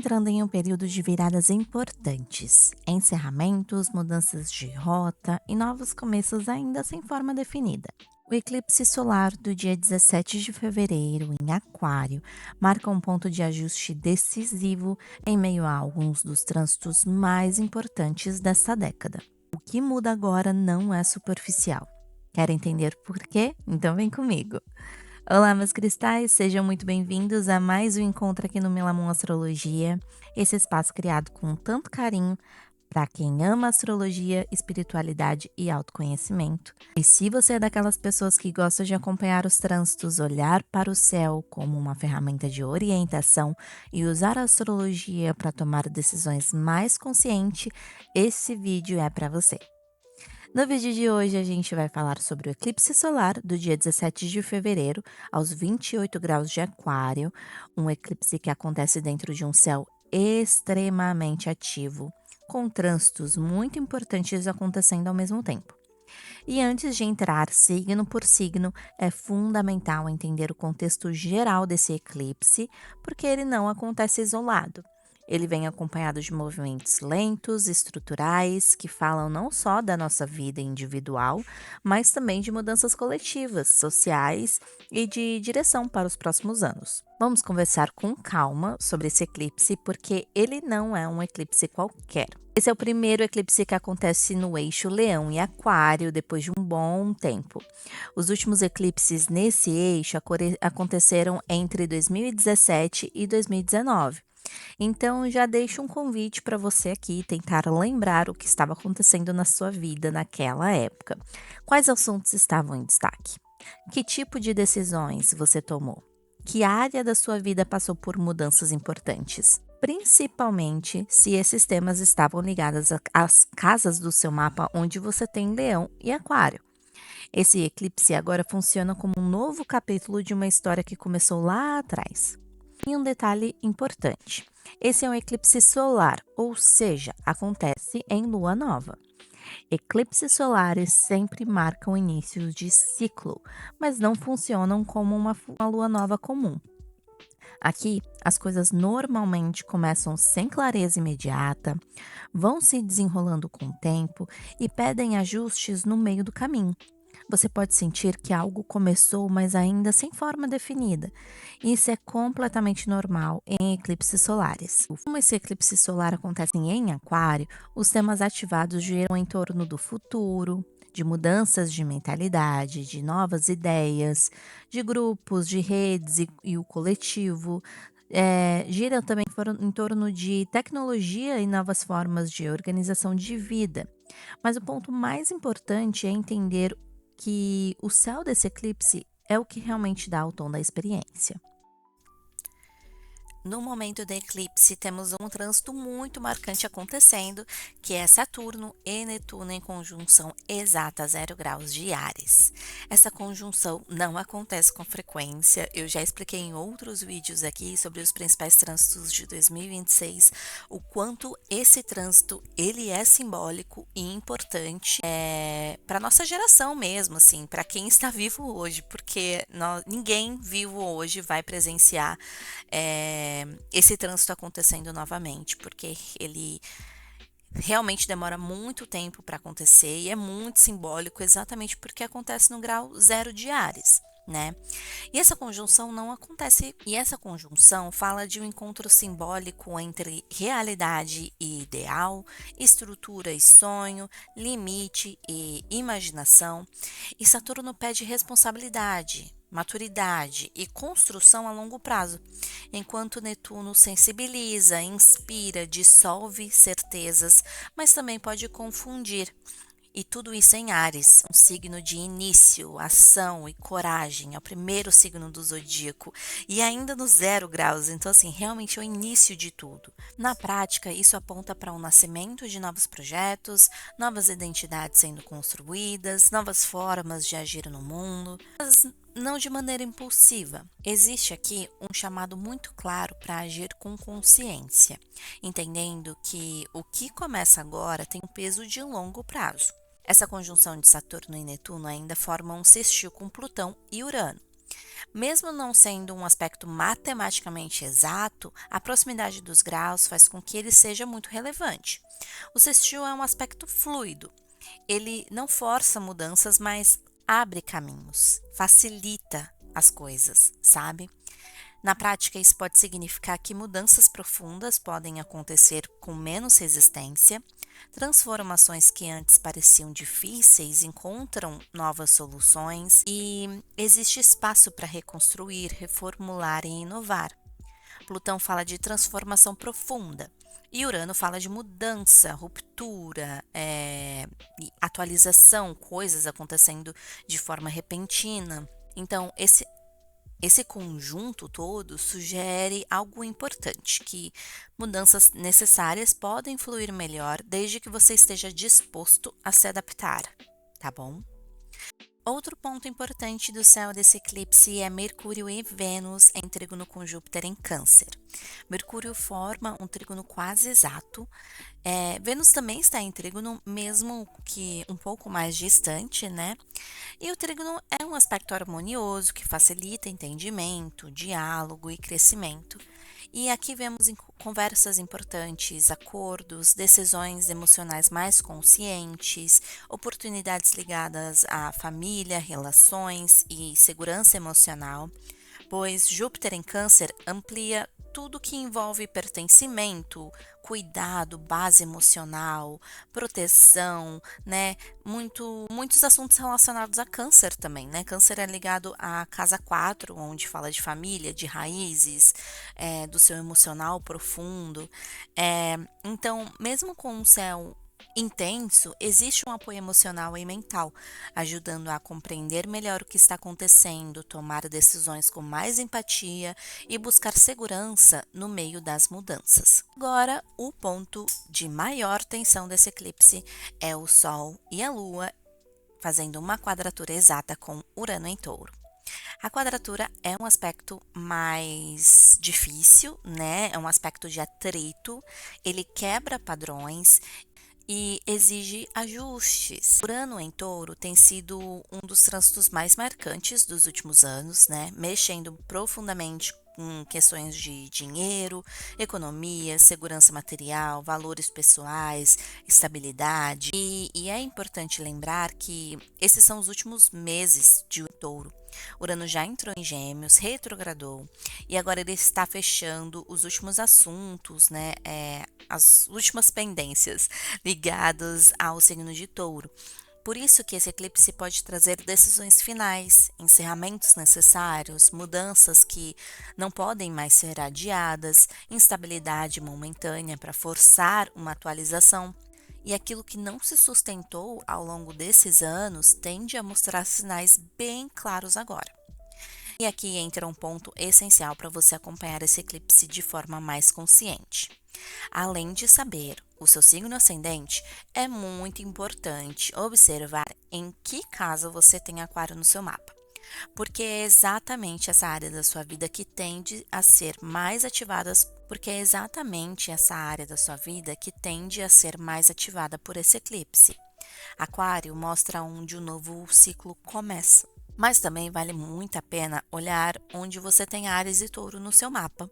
entrando em um período de viradas importantes, encerramentos, mudanças de rota e novos começos ainda sem forma definida. O eclipse solar do dia 17 de fevereiro, em Aquário, marca um ponto de ajuste decisivo em meio a alguns dos trânsitos mais importantes dessa década. O que muda agora não é superficial. Quer entender por quê? Então vem comigo! Olá, meus cristais, sejam muito bem-vindos a mais um encontro aqui no Melamon Astrologia, esse espaço criado com tanto carinho para quem ama astrologia, espiritualidade e autoconhecimento. E se você é daquelas pessoas que gostam de acompanhar os trânsitos, olhar para o céu como uma ferramenta de orientação e usar a astrologia para tomar decisões mais conscientes, esse vídeo é para você. No vídeo de hoje, a gente vai falar sobre o eclipse solar do dia 17 de fevereiro, aos 28 graus de Aquário, um eclipse que acontece dentro de um céu extremamente ativo, com trânsitos muito importantes acontecendo ao mesmo tempo. E antes de entrar signo por signo, é fundamental entender o contexto geral desse eclipse, porque ele não acontece isolado. Ele vem acompanhado de movimentos lentos, estruturais, que falam não só da nossa vida individual, mas também de mudanças coletivas, sociais e de direção para os próximos anos. Vamos conversar com calma sobre esse eclipse, porque ele não é um eclipse qualquer. Esse é o primeiro eclipse que acontece no eixo Leão e Aquário depois de um bom tempo. Os últimos eclipses nesse eixo aconteceram entre 2017 e 2019. Então, já deixo um convite para você aqui tentar lembrar o que estava acontecendo na sua vida naquela época. Quais assuntos estavam em destaque? Que tipo de decisões você tomou? Que área da sua vida passou por mudanças importantes? Principalmente se esses temas estavam ligados às casas do seu mapa onde você tem Leão e Aquário. Esse eclipse agora funciona como um novo capítulo de uma história que começou lá atrás. E um detalhe importante: esse é um eclipse solar, ou seja, acontece em lua nova. Eclipses solares sempre marcam inícios de ciclo, mas não funcionam como uma lua nova comum. Aqui, as coisas normalmente começam sem clareza imediata, vão se desenrolando com o tempo e pedem ajustes no meio do caminho. Você pode sentir que algo começou, mas ainda sem forma definida. Isso é completamente normal em eclipses solares. Como esse eclipse solar acontece em Aquário, os temas ativados giram em torno do futuro, de mudanças de mentalidade, de novas ideias, de grupos, de redes e o coletivo. Gira também em torno de tecnologia e novas formas de organização de vida. Mas o ponto mais importante é entender que o céu desse eclipse é o que realmente dá o tom da experiência. No momento do eclipse, temos um trânsito muito marcante acontecendo, que é Saturno e Netuno em conjunção exata a 0 graus de Áries. Essa conjunção não acontece com frequência, eu já expliquei em outros vídeos aqui sobre os principais trânsitos de 2026, o quanto esse trânsito ele é simbólico e importante para nossa geração mesmo, assim, para quem está vivo hoje, porque ninguém vivo hoje vai presenciar esse trânsito acontecendo novamente, porque ele realmente demora muito tempo para acontecer e é muito simbólico exatamente porque acontece no grau 0 de Áries, né? E essa conjunção não acontece, e essa conjunção fala de um encontro simbólico entre realidade e ideal, estrutura e sonho, limite e imaginação, e Saturno pede responsabilidade, maturidade e construção a longo prazo, enquanto Netuno sensibiliza, inspira, dissolve certezas, mas também pode confundir. E tudo isso em Áries, um signo de início, ação e coragem, é o primeiro signo do zodíaco e ainda no 0 graus, então assim, realmente é o início de tudo. Na prática, isso aponta para um nascimento de novos projetos, novas identidades sendo construídas, novas formas de agir no mundo, mas não de maneira impulsiva. Existe aqui um chamado muito claro para agir com consciência, entendendo que o que começa agora tem um peso de longo prazo. Essa conjunção de Saturno e Netuno ainda forma um sextil com Plutão e Urano. Mesmo não sendo um aspecto matematicamente exato, a proximidade dos graus faz com que ele seja muito relevante. O sextil é um aspecto fluido. Ele não força mudanças, mas abre caminhos, facilita as coisas, sabe? Na prática, isso pode significar que mudanças profundas podem acontecer com menos resistência, transformações que antes pareciam difíceis encontram novas soluções e existe espaço para reconstruir, reformular e inovar. Plutão fala de transformação profunda e Urano fala de mudança, ruptura, e atualização, coisas acontecendo de forma repentina. Então, esse conjunto todo sugere algo importante, que mudanças necessárias podem fluir melhor desde que você esteja disposto a se adaptar, tá bom? Outro ponto importante do céu desse eclipse é Mercúrio e Vênus em trígono com Júpiter em Câncer. Mercúrio forma um trígono quase exato. Vênus também está em trígono, mesmo que um pouco mais distante, né? E o trígono é um aspecto harmonioso que facilita entendimento, diálogo e crescimento. E aqui vemos conversas importantes, acordos, decisões emocionais mais conscientes, oportunidades ligadas à família, relações e segurança emocional, pois Júpiter em Câncer amplia tudo que envolve pertencimento, cuidado, base emocional, proteção, né? Muitos assuntos relacionados a câncer também, né? Câncer é ligado à casa 4, onde fala de família, de raízes, do seu emocional profundo. Então, mesmo com um céu intenso, existe um apoio emocional e mental, ajudando a compreender melhor o que está acontecendo, tomar decisões com mais empatia e buscar segurança no meio das mudanças. Agora, o ponto de maior tensão desse eclipse é o Sol e a Lua fazendo uma quadratura exata com Urano em Touro. A quadratura é um aspecto mais difícil, né? É um aspecto de atrito, ele quebra padrões e exige ajustes. Urano em Touro tem sido um dos trânsitos mais marcantes dos últimos anos, né? Mexendo profundamente com questões de dinheiro, economia, segurança material, valores pessoais, estabilidade. E é importante lembrar que esses são os últimos meses de Touro. Urano já entrou em Gêmeos, retrogradou e agora ele está fechando os últimos assuntos, né? As últimas pendências ligados ao signo de Touro. Por isso que esse eclipse pode trazer decisões finais, encerramentos necessários, mudanças que não podem mais ser adiadas, instabilidade momentânea para forçar uma atualização. E aquilo que não se sustentou ao longo desses anos tende a mostrar sinais bem claros agora. E aqui entra um ponto essencial para você acompanhar esse eclipse de forma mais consciente. Além de saber o seu signo ascendente, é muito importante observar em que casa você tem Aquário no seu mapa, porque é exatamente essa área da sua vida que tende a ser mais ativada, porque é exatamente essa área da sua vida que tende a ser mais ativada por esse eclipse. Aquário mostra onde o novo ciclo começa. Mas também vale muito a pena olhar onde você tem Áries e Touro no seu mapa.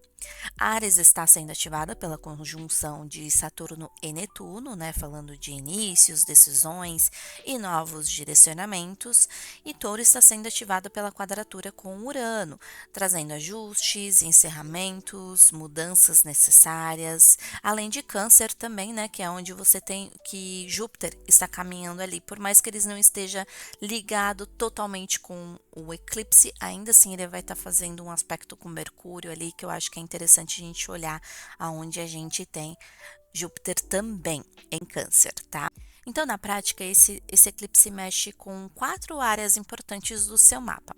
Áries está sendo ativada pela conjunção de Saturno e Netuno, né, falando de inícios, decisões e novos direcionamentos, e Touro está sendo ativada pela quadratura com Urano, trazendo ajustes, encerramentos, mudanças necessárias, além de Câncer também, né, que é onde você tem que Júpiter está caminhando ali, por mais que ele não esteja ligado totalmente com o eclipse, ainda assim ele vai estar fazendo um aspecto com Mercúrio ali, que eu acho que é interessante a gente olhar aonde a gente tem Júpiter também em Câncer, tá? Então, na prática, esse eclipse mexe com 4 áreas importantes do seu mapa.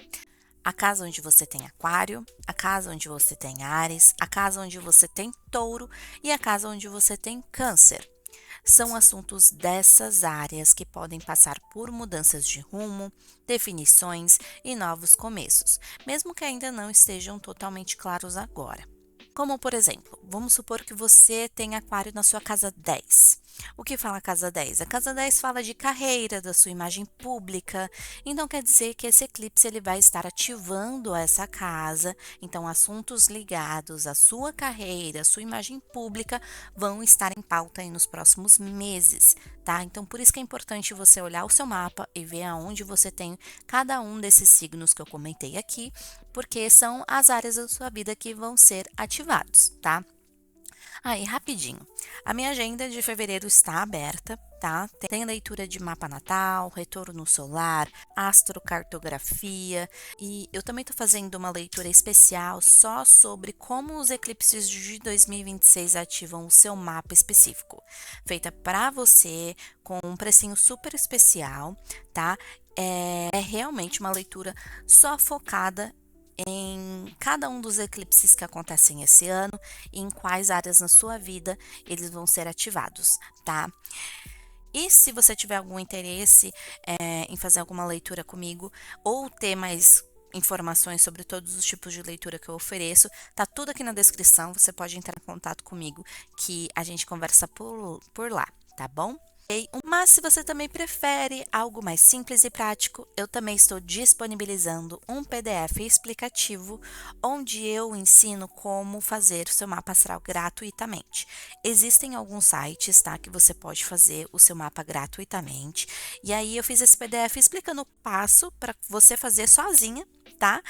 A casa onde você tem Aquário, a casa onde você tem Áries, a casa onde você tem Touro e a casa onde você tem Câncer. São assuntos dessas áreas que podem passar por mudanças de rumo, definições e novos começos, mesmo que ainda não estejam totalmente claros agora. Como, por exemplo, vamos supor que você tem Aquário na sua casa 10. O que fala a casa 10? A casa 10 fala de carreira, da sua imagem pública. Então quer dizer que esse eclipse ele vai estar ativando essa casa. Então assuntos ligados à sua carreira, à sua imagem pública vão estar em pauta aí nos próximos meses, tá? Então por isso que é importante você olhar o seu mapa e ver aonde você tem cada um desses signos que eu comentei aqui, porque são as áreas da sua vida que vão ser ativados, tá? Aí, rapidinho. A minha agenda de fevereiro está aberta, tá? Tem leitura de mapa natal, retorno solar, astrocartografia e eu também estou fazendo uma leitura especial só sobre como os eclipses de 2026 ativam o seu mapa específico. Feita para você, com um precinho super especial, tá? É realmente uma leitura só focada em cada um dos eclipses que acontecem esse ano e em quais áreas na sua vida eles vão ser ativados, tá? E se você tiver algum interesse em fazer alguma leitura comigo ou ter mais informações sobre todos os tipos de leitura que eu ofereço, tá tudo aqui na descrição, você pode entrar em contato comigo que a gente conversa por lá, tá bom? Mas se você também prefere algo mais simples e prático, eu também estou disponibilizando um PDF explicativo onde eu ensino como fazer o seu mapa astral gratuitamente. Existem alguns sites, tá, que você pode fazer o seu mapa gratuitamente. E aí eu fiz esse PDF explicando o passo para você fazer sozinha, tá?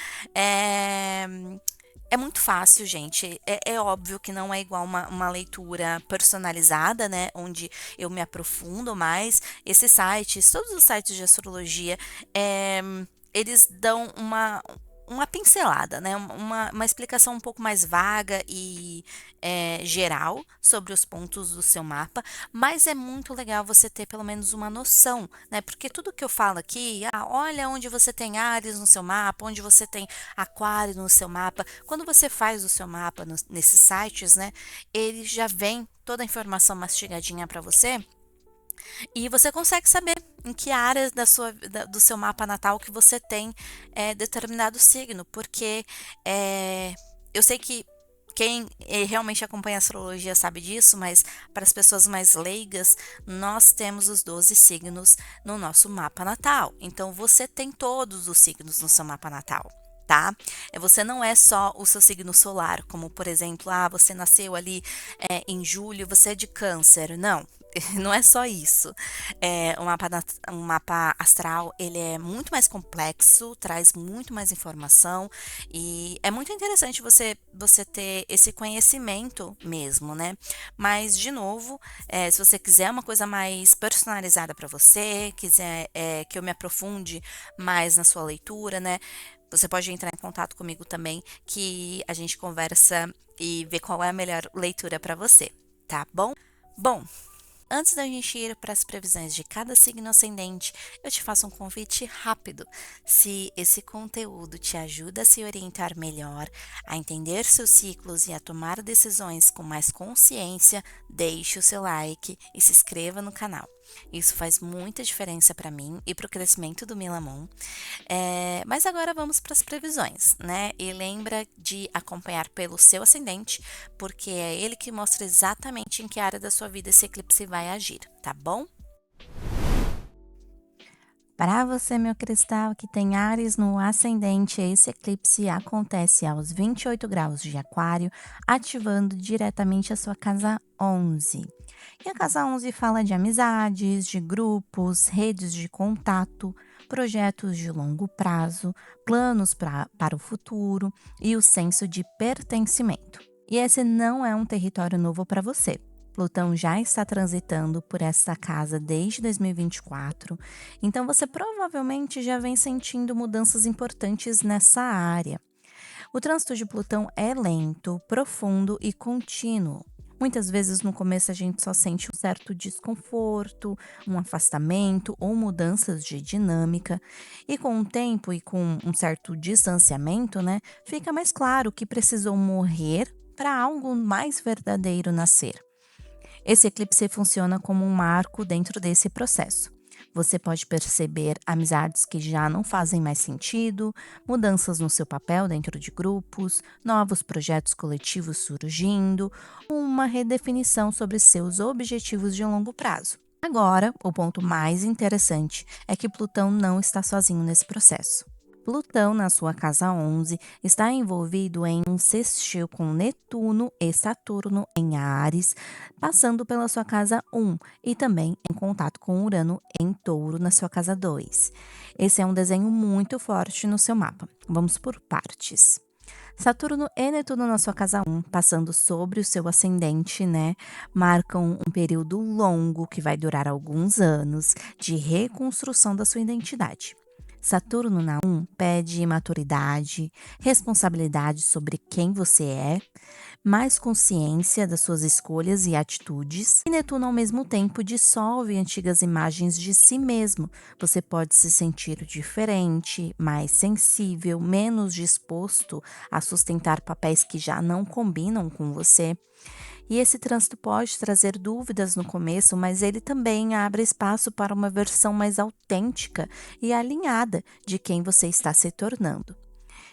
É muito fácil, gente. É óbvio que não é igual uma leitura personalizada, né? Onde eu me aprofundo mais. Esses sites, todos os sites de astrologia, é, eles dão uma pincelada, né? Uma explicação um pouco mais vaga e geral sobre os pontos do seu mapa, mas é muito legal você ter pelo menos uma noção, né? Porque tudo que eu falo aqui, olha onde você tem Áries no seu mapa, onde você tem Aquário no seu mapa. Quando você faz o seu mapa nesses sites, né? Ele já vem toda a informação mastigadinha para você e você consegue saber em que áreas do seu mapa natal que você tem determinado signo, porque eu sei que quem realmente acompanha a astrologia sabe disso, mas para as pessoas mais leigas, nós temos os 12 signos no nosso mapa natal. Então, você tem todos os signos no seu mapa natal. Tá? Você não é só o seu signo solar, como por exemplo, você nasceu ali em julho, você é de câncer. Não, não é só isso. Um mapa astral, ele é muito mais complexo, traz muito mais informação e é muito interessante você ter esse conhecimento mesmo, né? Mas, de novo, se você quiser uma coisa mais personalizada para você, quiser que eu me aprofunde mais na sua leitura, né? Você pode entrar em contato comigo também, que a gente conversa e vê qual é a melhor leitura para você, tá bom? Bom, antes da gente ir para as previsões de cada signo ascendente, eu te faço um convite rápido. Se esse conteúdo te ajuda a se orientar melhor, a entender seus ciclos e a tomar decisões com mais consciência, deixe o seu like e se inscreva no canal. Isso faz muita diferença para mim e para o crescimento do Milamon. Mas agora vamos para as previsões, né? E lembra de acompanhar pelo seu ascendente, porque é ele que mostra exatamente em que área da sua vida esse eclipse vai agir, tá bom? Para você, meu cristal, que tem Áries no ascendente, esse eclipse acontece aos 28 graus de Aquário, ativando diretamente a sua casa 11. E a casa 11 fala de amizades, de grupos, redes de contato, projetos de longo prazo, planos para o futuro e o senso de pertencimento. E esse não é um território novo para você. Plutão já está transitando por essa casa desde 2024, então você provavelmente já vem sentindo mudanças importantes nessa área. O trânsito de Plutão é lento, profundo e contínuo. Muitas vezes no começo a gente só sente um certo desconforto, um afastamento ou mudanças de dinâmica, e com o tempo e com um certo distanciamento, né, fica mais claro que precisou morrer para algo mais verdadeiro nascer. Esse eclipse funciona como um marco dentro desse processo. Você pode perceber amizades que já não fazem mais sentido, mudanças no seu papel dentro de grupos, novos projetos coletivos surgindo, uma redefinição sobre seus objetivos de longo prazo. Agora, o ponto mais interessante é que Plutão não está sozinho nesse processo. Plutão, na sua casa 11, está envolvido em um sextil com Netuno e Saturno em Áries, passando pela sua casa 1 e também em contato com Urano em Touro na sua casa 2. Esse é um desenho muito forte no seu mapa. Vamos por partes. Saturno e Netuno na sua casa 1, passando sobre o seu ascendente, né? Marcam um período longo que vai durar alguns anos de reconstrução da sua identidade. Saturno na 1 pede maturidade, responsabilidade sobre quem você é, mais consciência das suas escolhas e atitudes. E Netuno, ao mesmo tempo, dissolve antigas imagens de si mesmo. Você pode se sentir diferente, mais sensível, menos disposto a sustentar papéis que já não combinam com você. E esse trânsito pode trazer dúvidas no começo, mas ele também abre espaço para uma versão mais autêntica e alinhada de quem você está se tornando.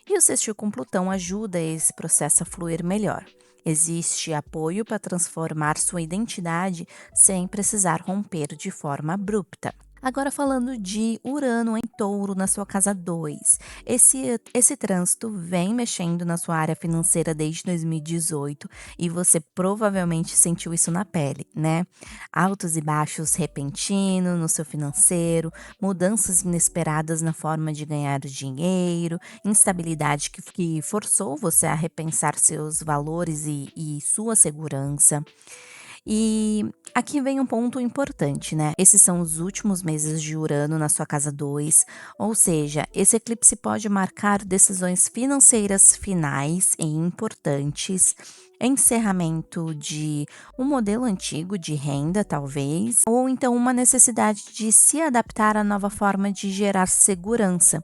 E o sextil com Plutão ajuda esse processo a fluir melhor. Existe apoio para transformar sua identidade sem precisar romper de forma abrupta. Agora falando de Urano em Touro na sua casa 2. Esse trânsito vem mexendo na sua área financeira desde 2018 e você provavelmente sentiu isso na pele, né? Altos e baixos repentinos no seu financeiro, mudanças inesperadas na forma de ganhar dinheiro, instabilidade que forçou você a repensar seus valores e sua segurança. E aqui vem um ponto importante, né? Esses são os últimos meses de Urano na sua casa 2, ou seja, esse eclipse pode marcar decisões financeiras finais e importantes, encerramento de um modelo antigo de renda, talvez, ou então uma necessidade de se adaptar à nova forma de gerar segurança.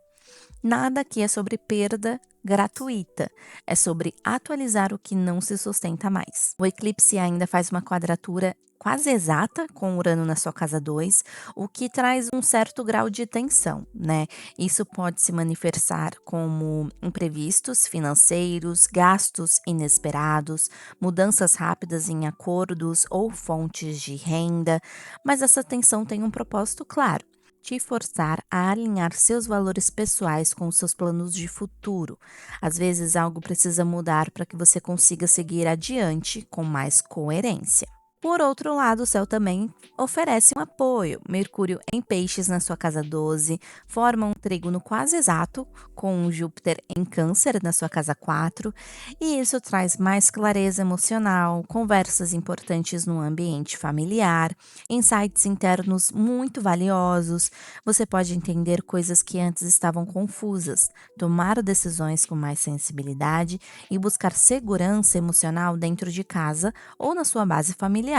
Nada aqui é sobre perda gratuita, é sobre atualizar o que não se sustenta mais. O eclipse ainda faz uma quadratura quase exata com Urano na sua casa 2, o que traz um certo grau de tensão, né? Isso pode se manifestar como imprevistos financeiros, gastos inesperados, mudanças rápidas em acordos ou fontes de renda, mas essa tensão tem um propósito claro: te forçar a alinhar seus valores pessoais com os seus planos de futuro. Às vezes, algo precisa mudar para que você consiga seguir adiante com mais coerência. Por outro lado, o céu também oferece um apoio. Mercúrio em Peixes na sua casa 12 forma um trígono quase exato com Júpiter em Câncer na sua casa 4, e isso traz mais clareza emocional, conversas importantes no ambiente familiar, insights internos muito valiosos. Você pode entender coisas que antes estavam confusas, tomar decisões com mais sensibilidade e buscar segurança emocional dentro de casa ou na sua base familiar.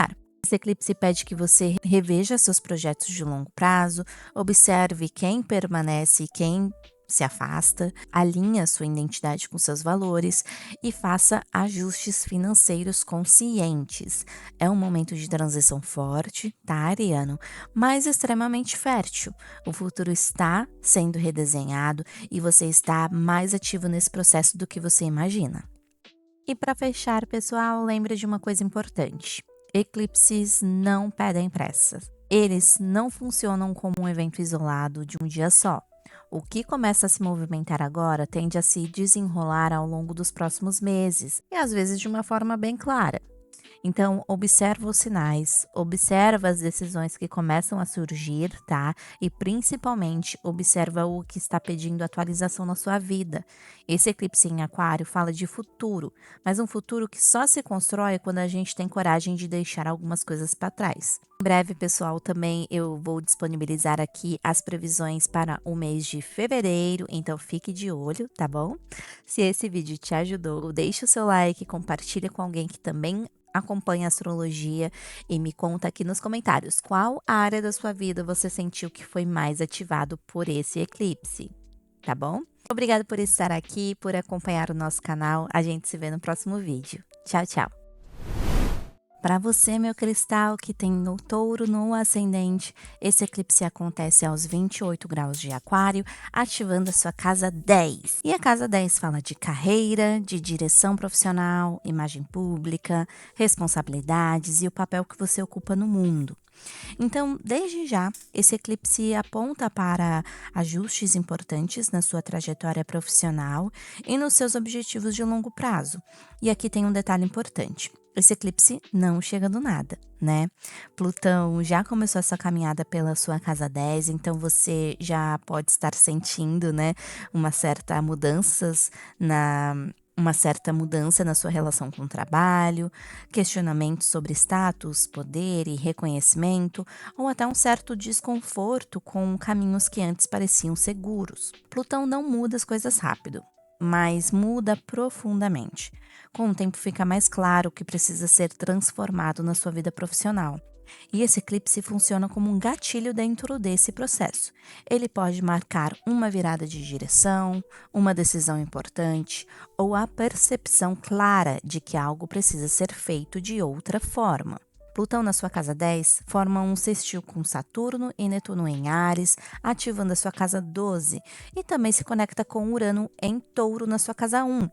Esse eclipse pede que você reveja seus projetos de longo prazo, observe quem permanece e quem se afasta, alinhe sua identidade com seus valores e faça ajustes financeiros conscientes. É um momento de transição forte, tá, Ariano? Mas extremamente fértil. O futuro está sendo redesenhado e você está mais ativo nesse processo do que você imagina. E para fechar, pessoal, lembre de uma coisa importante: eclipses não pedem pressa. Eles não funcionam como um evento isolado de um dia só. O que começa a se movimentar agora tende a se desenrolar ao longo dos próximos meses, e às vezes de uma forma bem clara. Então, observa os sinais, observa as decisões que começam a surgir, tá? E principalmente, observa o que está pedindo atualização na sua vida. Esse eclipse em Aquário fala de futuro, mas um futuro que só se constrói quando a gente tem coragem de deixar algumas coisas para trás. Em breve, pessoal, também eu vou disponibilizar aqui as previsões para o mês de fevereiro, então fique de olho, tá bom? Se esse vídeo te ajudou, deixe o seu like, compartilha com alguém que também acompanha a astrologia e me conta aqui nos comentários qual área da sua vida você sentiu que foi mais ativado por esse eclipse, tá bom? Obrigada por estar aqui, por acompanhar o nosso canal. A gente se vê no próximo vídeo. Tchau, tchau! Para você, meu cristal, que tem o touro no ascendente, esse eclipse acontece aos 28 graus de aquário, ativando a sua casa 10. E a casa 10 fala de carreira, de direção profissional, imagem pública, responsabilidades e o papel que você ocupa no mundo. Então, desde já, esse eclipse aponta para ajustes importantes na sua trajetória profissional e nos seus objetivos de longo prazo. E aqui tem um detalhe importante. Esse eclipse não chega do nada, né? Plutão já começou essa caminhada pela sua casa 10, então você já pode estar sentindo, né, uma certa mudanças na uma certa mudança na sua relação com o trabalho, questionamentos sobre status, poder e reconhecimento, ou até um certo desconforto com caminhos que antes pareciam seguros. Plutão não muda as coisas rápido, mas muda profundamente. Com o tempo fica mais claro o que precisa ser transformado na sua vida profissional. E esse eclipse funciona como um gatilho dentro desse processo. Ele pode marcar uma virada de direção, uma decisão importante ou a percepção clara de que algo precisa ser feito de outra forma. Plutão na sua casa 10 forma um sextil com Saturno e Netuno em Áries, ativando a sua casa 12, e também se conecta com Urano em Touro na sua casa 1.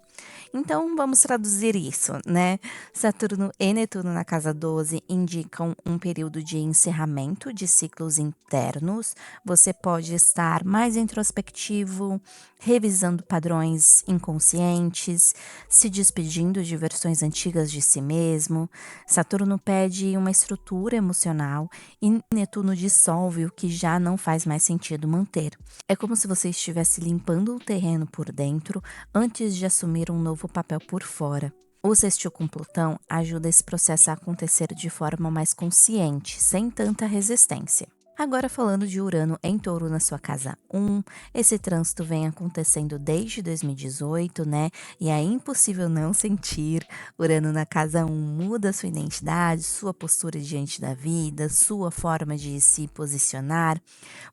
Então vamos traduzir isso, né? Saturno e Netuno na casa 12 indicam um período de encerramento de ciclos internos. Você pode estar mais introspectivo, revisando padrões inconscientes, se despedindo de versões antigas de si mesmo. Saturno pede uma estrutura emocional e Netuno dissolve o que já não faz mais sentido manter. É como se você estivesse limpando o terreno por dentro antes de assumir um novo papel por fora. O sextil com Plutão ajuda esse processo a acontecer de forma mais consciente, sem tanta resistência. Agora falando de Urano em Touro na sua casa 1, esse trânsito vem acontecendo desde 2018, né? E é impossível não sentir. Urano na casa 1 muda sua identidade, sua postura diante da vida, sua forma de se posicionar.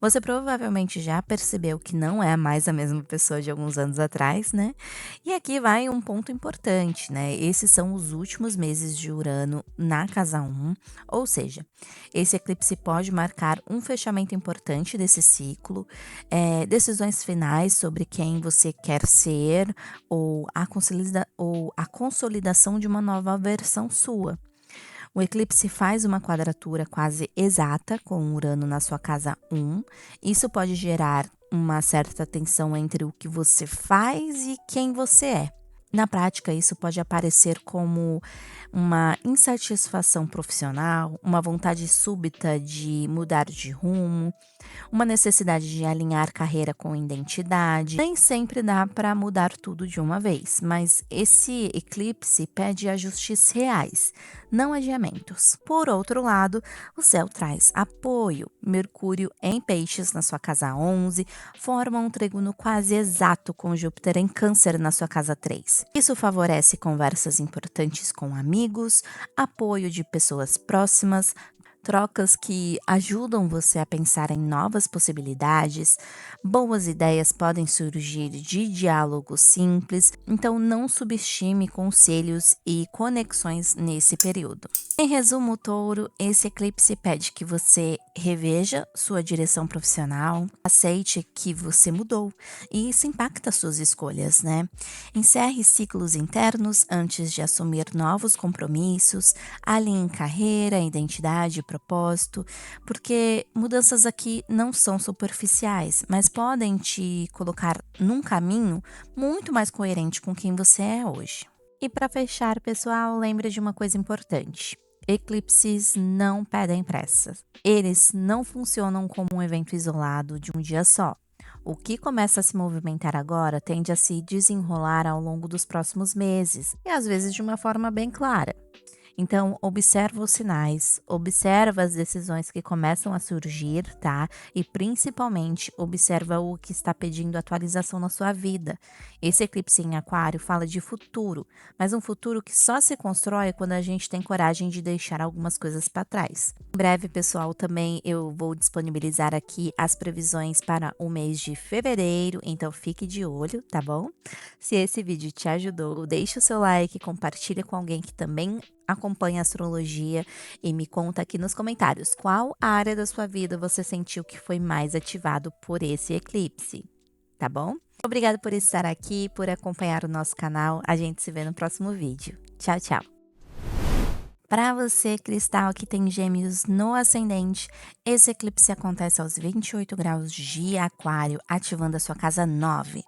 Você provavelmente já percebeu que não é mais a mesma pessoa de alguns anos atrás, né? E aqui vai um ponto importante, né? Esses são os últimos meses de Urano na casa 1, ou seja, esse eclipse pode marcar um fechamento importante desse ciclo, decisões finais sobre quem você quer ser ou a consolidação de uma nova versão sua. O eclipse faz uma quadratura quase exata com Urano na sua casa 1. Isso pode gerar uma certa tensão entre o que você faz e quem você é. Na prática, isso pode aparecer como uma insatisfação profissional, uma vontade súbita de mudar de rumo, uma necessidade de alinhar carreira com identidade. Nem sempre dá para mudar tudo de uma vez, mas esse eclipse pede ajustes reais, não adiamentos. Por outro lado, o céu traz apoio. Mercúrio em Peixes na sua casa 11 forma um trígono quase exato com Júpiter em Câncer na sua casa 3. Isso favorece conversas importantes com amigos, apoio de pessoas próximas, trocas que ajudam você a pensar em novas possibilidades. Boas ideias podem surgir de diálogos simples, então não subestime conselhos e conexões nesse período. Em resumo, Touro, esse eclipse pede que você reveja sua direção profissional, aceite que você mudou e isso impacta suas escolhas, né? Encerre ciclos internos antes de assumir novos compromissos, alinhe carreira, identidade, propósito, porque mudanças aqui não são superficiais, mas podem te colocar num caminho muito mais coerente com quem você é hoje. E para fechar, pessoal, lembre de uma coisa importante. Eclipses não pedem pressa. Eles não funcionam como um evento isolado de um dia só. O que começa a se movimentar agora tende a se desenrolar ao longo dos próximos meses, e às vezes de uma forma bem clara. Então, observa os sinais, observa as decisões que começam a surgir, tá? E principalmente, observa o que está pedindo atualização na sua vida. Esse eclipse em Aquário fala de futuro, mas um futuro que só se constrói quando a gente tem coragem de deixar algumas coisas para trás. Em breve, pessoal, também eu vou disponibilizar aqui as previsões para o mês de fevereiro, então fique de olho, tá bom? Se esse vídeo te ajudou, deixe o seu like, compartilha com alguém que também acompanha a astrologia e me conta aqui nos comentários qual área da sua vida você sentiu que foi mais ativado por esse eclipse, tá bom? Obrigada por estar aqui, por acompanhar o nosso canal. A gente se vê no próximo vídeo. Tchau, tchau! Para você, cristal, que tem gêmeos no ascendente, esse eclipse acontece aos 28 graus de aquário, ativando a sua casa 9.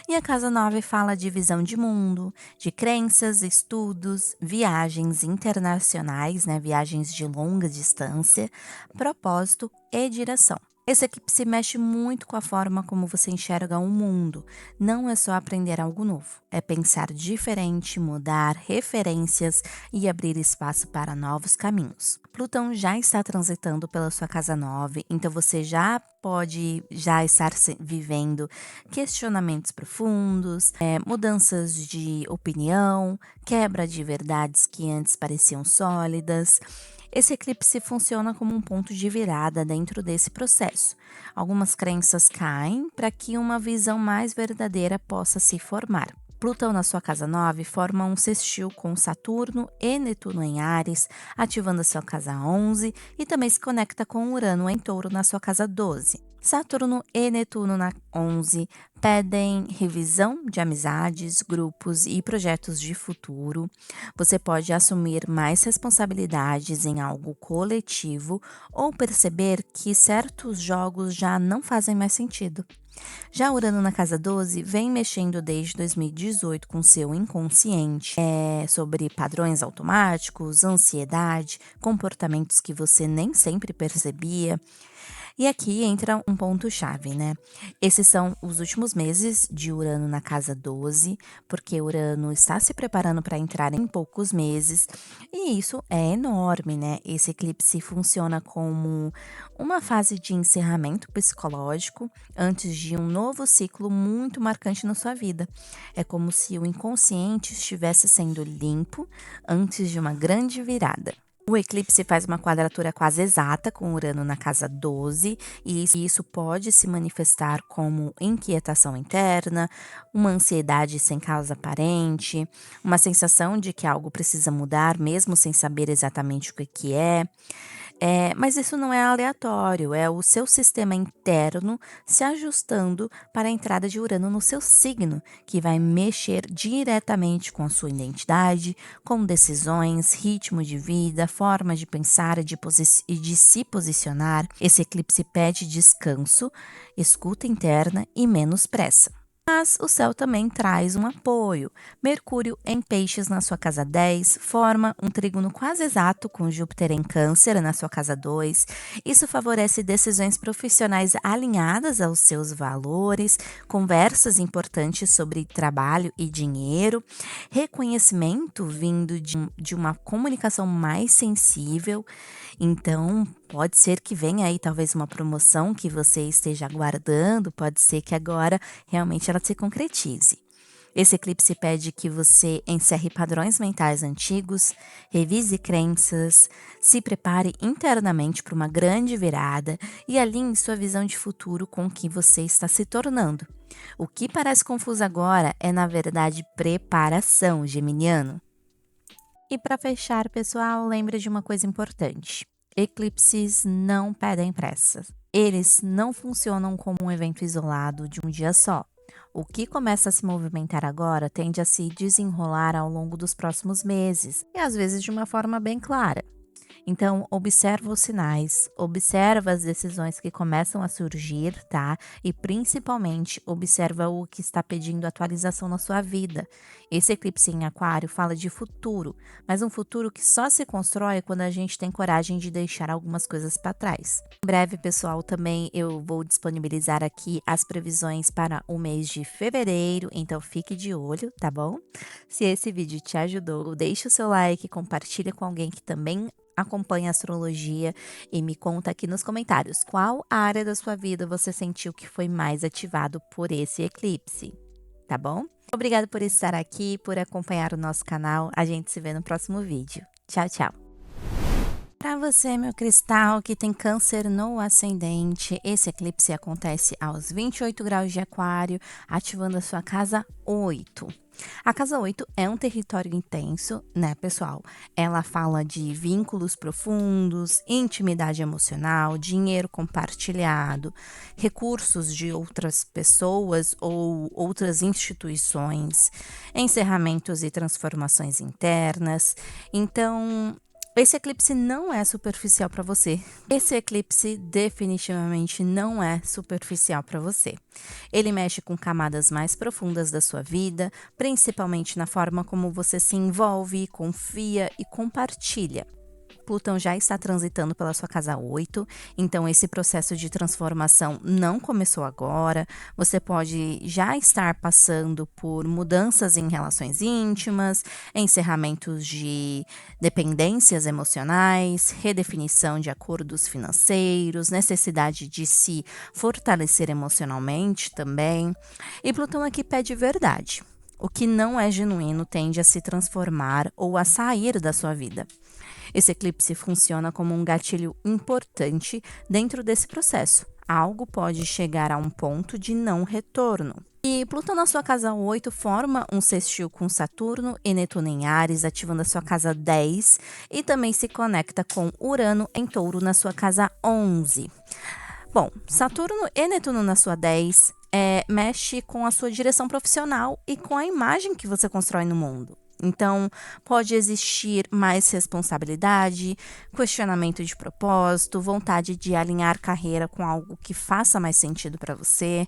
E a casa 9 fala de visão de mundo, de crenças, estudos, viagens internacionais, né, viagens de longa distância, propósito e direção. Esse eclipse mexe muito com a forma como você enxerga o mundo. Não é só aprender algo novo, é pensar diferente, mudar referências e abrir espaço para novos caminhos. Plutão já está transitando pela sua casa 9, então você já pode estar vivendo questionamentos profundos, mudanças de opinião, quebra de verdades que antes pareciam sólidas. Esse eclipse funciona como um ponto de virada dentro desse processo. Algumas crenças caem para que uma visão mais verdadeira possa se formar. Plutão na sua casa 9 forma um sextil com Saturno e Netuno em Áries, ativando a sua casa 11 e também se conecta com Urano em Touro na sua casa 12. Saturno e Netuno na 11 pedem revisão de amizades, grupos e projetos de futuro. Você pode assumir mais responsabilidades em algo coletivo ou perceber que certos jogos já não fazem mais sentido. Já Urano na casa 12 vem mexendo desde 2018 com seu inconsciente, sobre padrões automáticos, ansiedade, comportamentos que você nem sempre percebia. E aqui entra um ponto-chave, né? Esses são os últimos meses de Urano na casa 12, porque Urano está se preparando para entrar em poucos meses, e isso é enorme, né? Esse eclipse funciona como uma fase de encerramento psicológico antes de um novo ciclo muito marcante na sua vida. É como se o inconsciente estivesse sendo limpo antes de uma grande virada. O eclipse faz uma quadratura quase exata com Urano na casa 12, e isso pode se manifestar como inquietação interna, uma ansiedade sem causa aparente, uma sensação de que algo precisa mudar, mesmo sem saber exatamente o que é. Mas isso não é aleatório, é o seu sistema interno se ajustando para a entrada de Urano no seu signo, que vai mexer diretamente com a sua identidade, com decisões, ritmo de vida, forma de pensar e de se posicionar. Esse eclipse pede descanso, escuta interna e menos pressa. Mas o céu também traz um apoio. Mercúrio em Peixes na sua casa 10 forma um trígono quase exato com Júpiter em Câncer na sua casa 2. Isso favorece decisões profissionais alinhadas aos seus valores, conversas importantes sobre trabalho e dinheiro, reconhecimento vindo de uma comunicação mais sensível. Então, pode ser que venha aí talvez uma promoção que você esteja aguardando, pode ser que agora realmente ela se concretize. Esse eclipse pede que você encerre padrões mentais antigos, revise crenças, se prepare internamente para uma grande virada e alinhe sua visão de futuro com o que você está se tornando. O que parece confuso agora é, na verdade, preparação, geminiano. E para fechar, pessoal, lembre de uma coisa importante. Eclipses não pedem pressa. Eles não funcionam como um evento isolado de um dia só. O que começa a se movimentar agora tende a se desenrolar ao longo dos próximos meses, e às vezes de uma forma bem clara. Então, observa os sinais, observa as decisões que começam a surgir, tá? E principalmente, observa o que está pedindo atualização na sua vida. Esse eclipse em Aquário fala de futuro, mas um futuro que só se constrói quando a gente tem coragem de deixar algumas coisas para trás. Em breve, pessoal, também eu vou disponibilizar aqui as previsões para o mês de fevereiro, então fique de olho, tá bom? Se esse vídeo te ajudou, deixe o seu like, compartilha com alguém que também acompanha a astrologia e me conta aqui nos comentários qual área da sua vida você sentiu que foi mais ativado por esse eclipse, tá bom? Obrigada por estar aqui, por acompanhar o nosso canal. A gente se vê no próximo vídeo. Tchau, tchau! Para você, meu cristal, que tem câncer no ascendente, esse eclipse acontece aos 28 graus de aquário, ativando a sua casa 8. A casa 8 é um território intenso, né, pessoal? Ela fala de vínculos profundos, intimidade emocional, dinheiro compartilhado, recursos de outras pessoas ou outras instituições, encerramentos e transformações internas. Então, esse eclipse não é superficial para você. Esse eclipse definitivamente não é superficial para você. Ele mexe com camadas mais profundas da sua vida, principalmente na forma como você se envolve, confia e compartilha. Plutão já está transitando pela sua casa 8, então esse processo de transformação não começou agora. Você pode já estar passando por mudanças em relações íntimas, encerramentos de dependências emocionais, redefinição de acordos financeiros, necessidade de se fortalecer emocionalmente também. E Plutão aqui pede verdade. O que não é genuíno tende a se transformar ou a sair da sua vida. Esse eclipse funciona como um gatilho importante dentro desse processo. Algo pode chegar a um ponto de não retorno. E Plutão na sua casa 8 forma um sextil com Saturno e Netuno em Áries, ativando a sua casa 10, e também se conecta com Urano em Touro na sua casa 11. Bom, Saturno e Netuno na sua 10 mexe com a sua direção profissional e com a imagem que você constrói no mundo. Então, pode existir mais responsabilidade, questionamento de propósito, vontade de alinhar carreira com algo que faça mais sentido para você.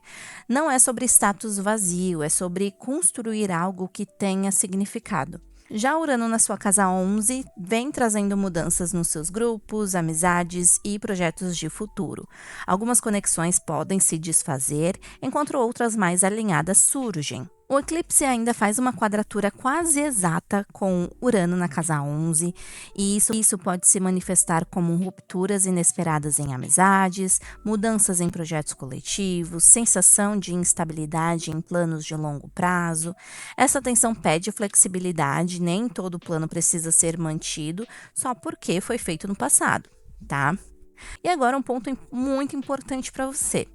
Não é sobre status vazio, é sobre construir algo que tenha significado. Já Urano na sua casa 11 vem trazendo mudanças nos seus grupos, amizades e projetos de futuro. Algumas conexões podem se desfazer, enquanto outras mais alinhadas surgem. O eclipse ainda faz uma quadratura quase exata com Urano na casa 11, e isso pode se manifestar como rupturas inesperadas em amizades, mudanças em projetos coletivos, sensação de instabilidade em planos de longo prazo. Essa tensão pede flexibilidade, nem todo plano precisa ser mantido só porque foi feito no passado, tá? E agora um ponto muito importante para você.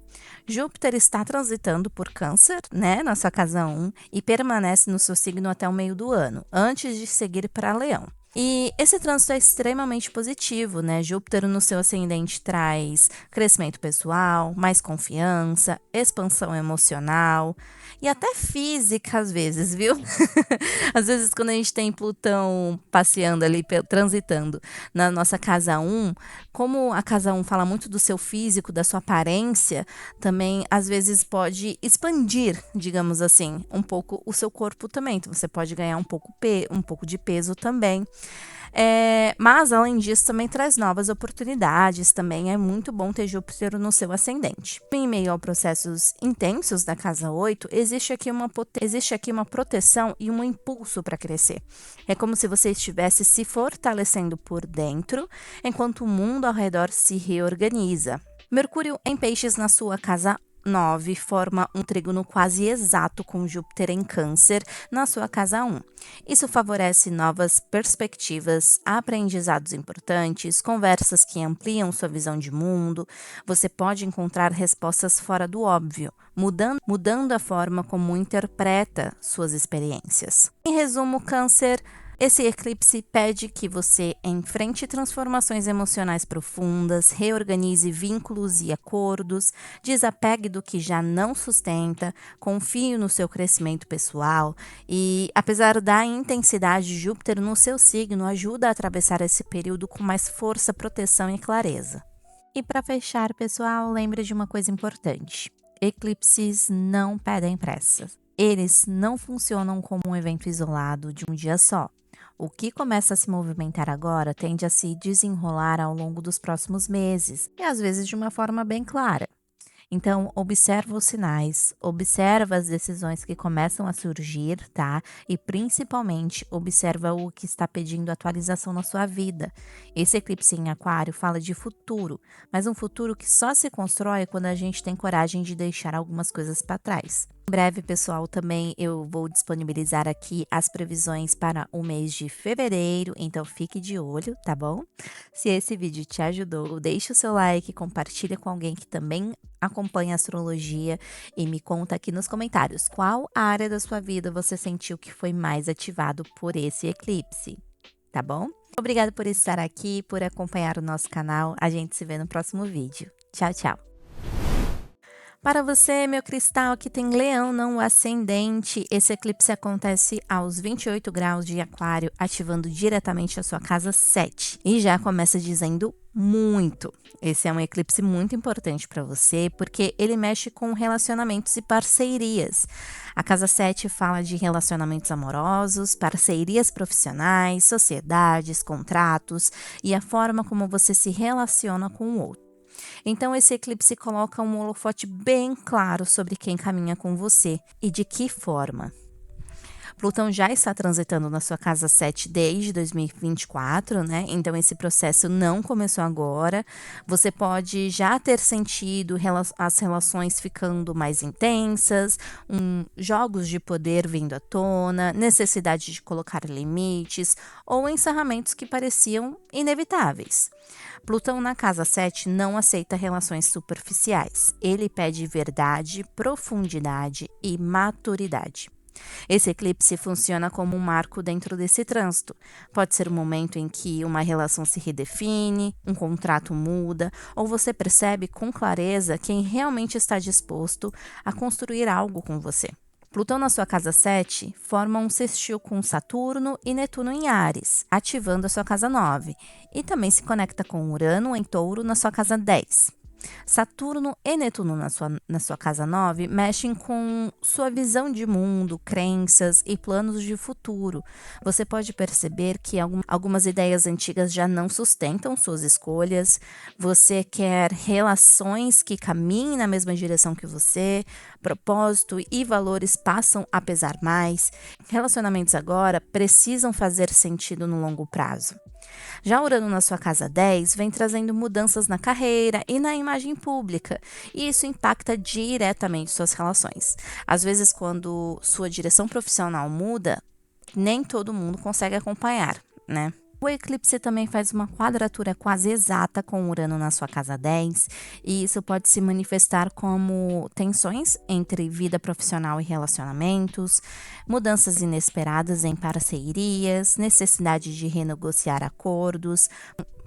Júpiter está transitando por Câncer, né, na sua casa 1, e permanece no seu signo até o meio do ano, antes de seguir para Leão. E esse trânsito é extremamente positivo, né? Júpiter no seu ascendente traz crescimento pessoal, mais confiança, expansão emocional e até física às vezes, viu? Às vezes quando a gente tem Plutão passeando ali, transitando na nossa casa 1, como a casa 1 fala muito do seu físico, da sua aparência, também às vezes pode expandir, digamos assim, um pouco o seu corpo também. Então você pode ganhar um pouco de peso também. Mas, além disso, também traz novas oportunidades, também é muito bom ter Júpiter no seu ascendente. Em meio a processos intensos da casa 8, existe aqui uma proteção e um impulso para crescer. É como se você estivesse se fortalecendo por dentro, enquanto o mundo ao redor se reorganiza. Mercúrio em Peixes na sua casa 9 forma um trígono quase exato com Júpiter em Câncer na sua casa 1. Isso favorece novas perspectivas, aprendizados importantes, conversas que ampliam sua visão de mundo. Você pode encontrar respostas fora do óbvio, mudando a forma como interpreta suas experiências. Em resumo, Câncer, esse eclipse pede que você enfrente transformações emocionais profundas, reorganize vínculos e acordos, desapegue do que já não sustenta, confie no seu crescimento pessoal e, apesar da intensidade de Júpiter no seu signo, ajuda a atravessar esse período com mais força, proteção e clareza. E para fechar, pessoal, lembre de uma coisa importante: eclipses não pedem pressa. Eles não funcionam como um evento isolado de um dia só. O que começa a se movimentar agora tende a se desenrolar ao longo dos próximos meses, e às vezes de uma forma bem clara. Então, observa os sinais, observa as decisões que começam a surgir, tá? E principalmente, observa o que está pedindo atualização na sua vida. Esse eclipse em Aquário fala de futuro, mas um futuro que só se constrói quando a gente tem coragem de deixar algumas coisas para trás. Em breve, pessoal, também eu vou disponibilizar aqui as previsões para o mês de fevereiro, então fique de olho, tá bom? Se esse vídeo te ajudou, deixe o seu like, compartilha com alguém que também acompanha a astrologia e me conta aqui nos comentários qual área da sua vida você sentiu que foi mais ativado por esse eclipse, tá bom? Obrigada por estar aqui, por acompanhar o nosso canal. A gente se vê no próximo vídeo. Tchau, tchau! Para você, meu cristal, que tem leão no ascendente, esse eclipse acontece aos 28 graus de aquário, ativando diretamente a sua casa 7. E já começa dizendo muito. Esse é um eclipse muito importante para você, porque ele mexe com relacionamentos e parcerias. A casa 7 fala de relacionamentos amorosos, parcerias profissionais, sociedades, contratos e a forma como você se relaciona com o outro. Então, esse eclipse coloca um holofote bem claro sobre quem caminha com você e de que forma. Plutão já está transitando na sua casa 7 desde 2024, né? Então, esse processo não começou agora. Você pode já ter sentido as relações ficando mais intensas, jogos de poder vindo à tona, necessidade de colocar limites ou encerramentos que pareciam inevitáveis. Plutão na casa 7 não aceita relações superficiais. Ele pede verdade, profundidade e maturidade. Esse eclipse funciona como um marco dentro desse trânsito. Pode ser um momento em que uma relação se redefine, um contrato muda, ou você percebe com clareza quem realmente está disposto a construir algo com você. Plutão na sua casa 7 forma um sextil com Saturno e Netuno em Áries, ativando a sua casa 9, e também se conecta com Urano em Touro na sua casa 10. Saturno e Netuno na sua casa 9 mexem com sua visão de mundo, crenças e planos de futuro. Você pode perceber que algumas ideias antigas já não sustentam suas escolhas. Você quer relações que caminhem na mesma direção que você, propósito e valores passam a pesar mais. Relacionamentos agora precisam fazer sentido no longo prazo. Já Urano na sua casa 10 vem trazendo mudanças na carreira e na imagem pública, e isso impacta diretamente suas relações. Às vezes, quando sua direção profissional muda, nem todo mundo consegue acompanhar, né? O eclipse também faz uma quadratura quase exata com Urano na sua casa 10, e isso pode se manifestar como tensões entre vida profissional e relacionamentos, mudanças inesperadas em parcerias, necessidade de renegociar acordos.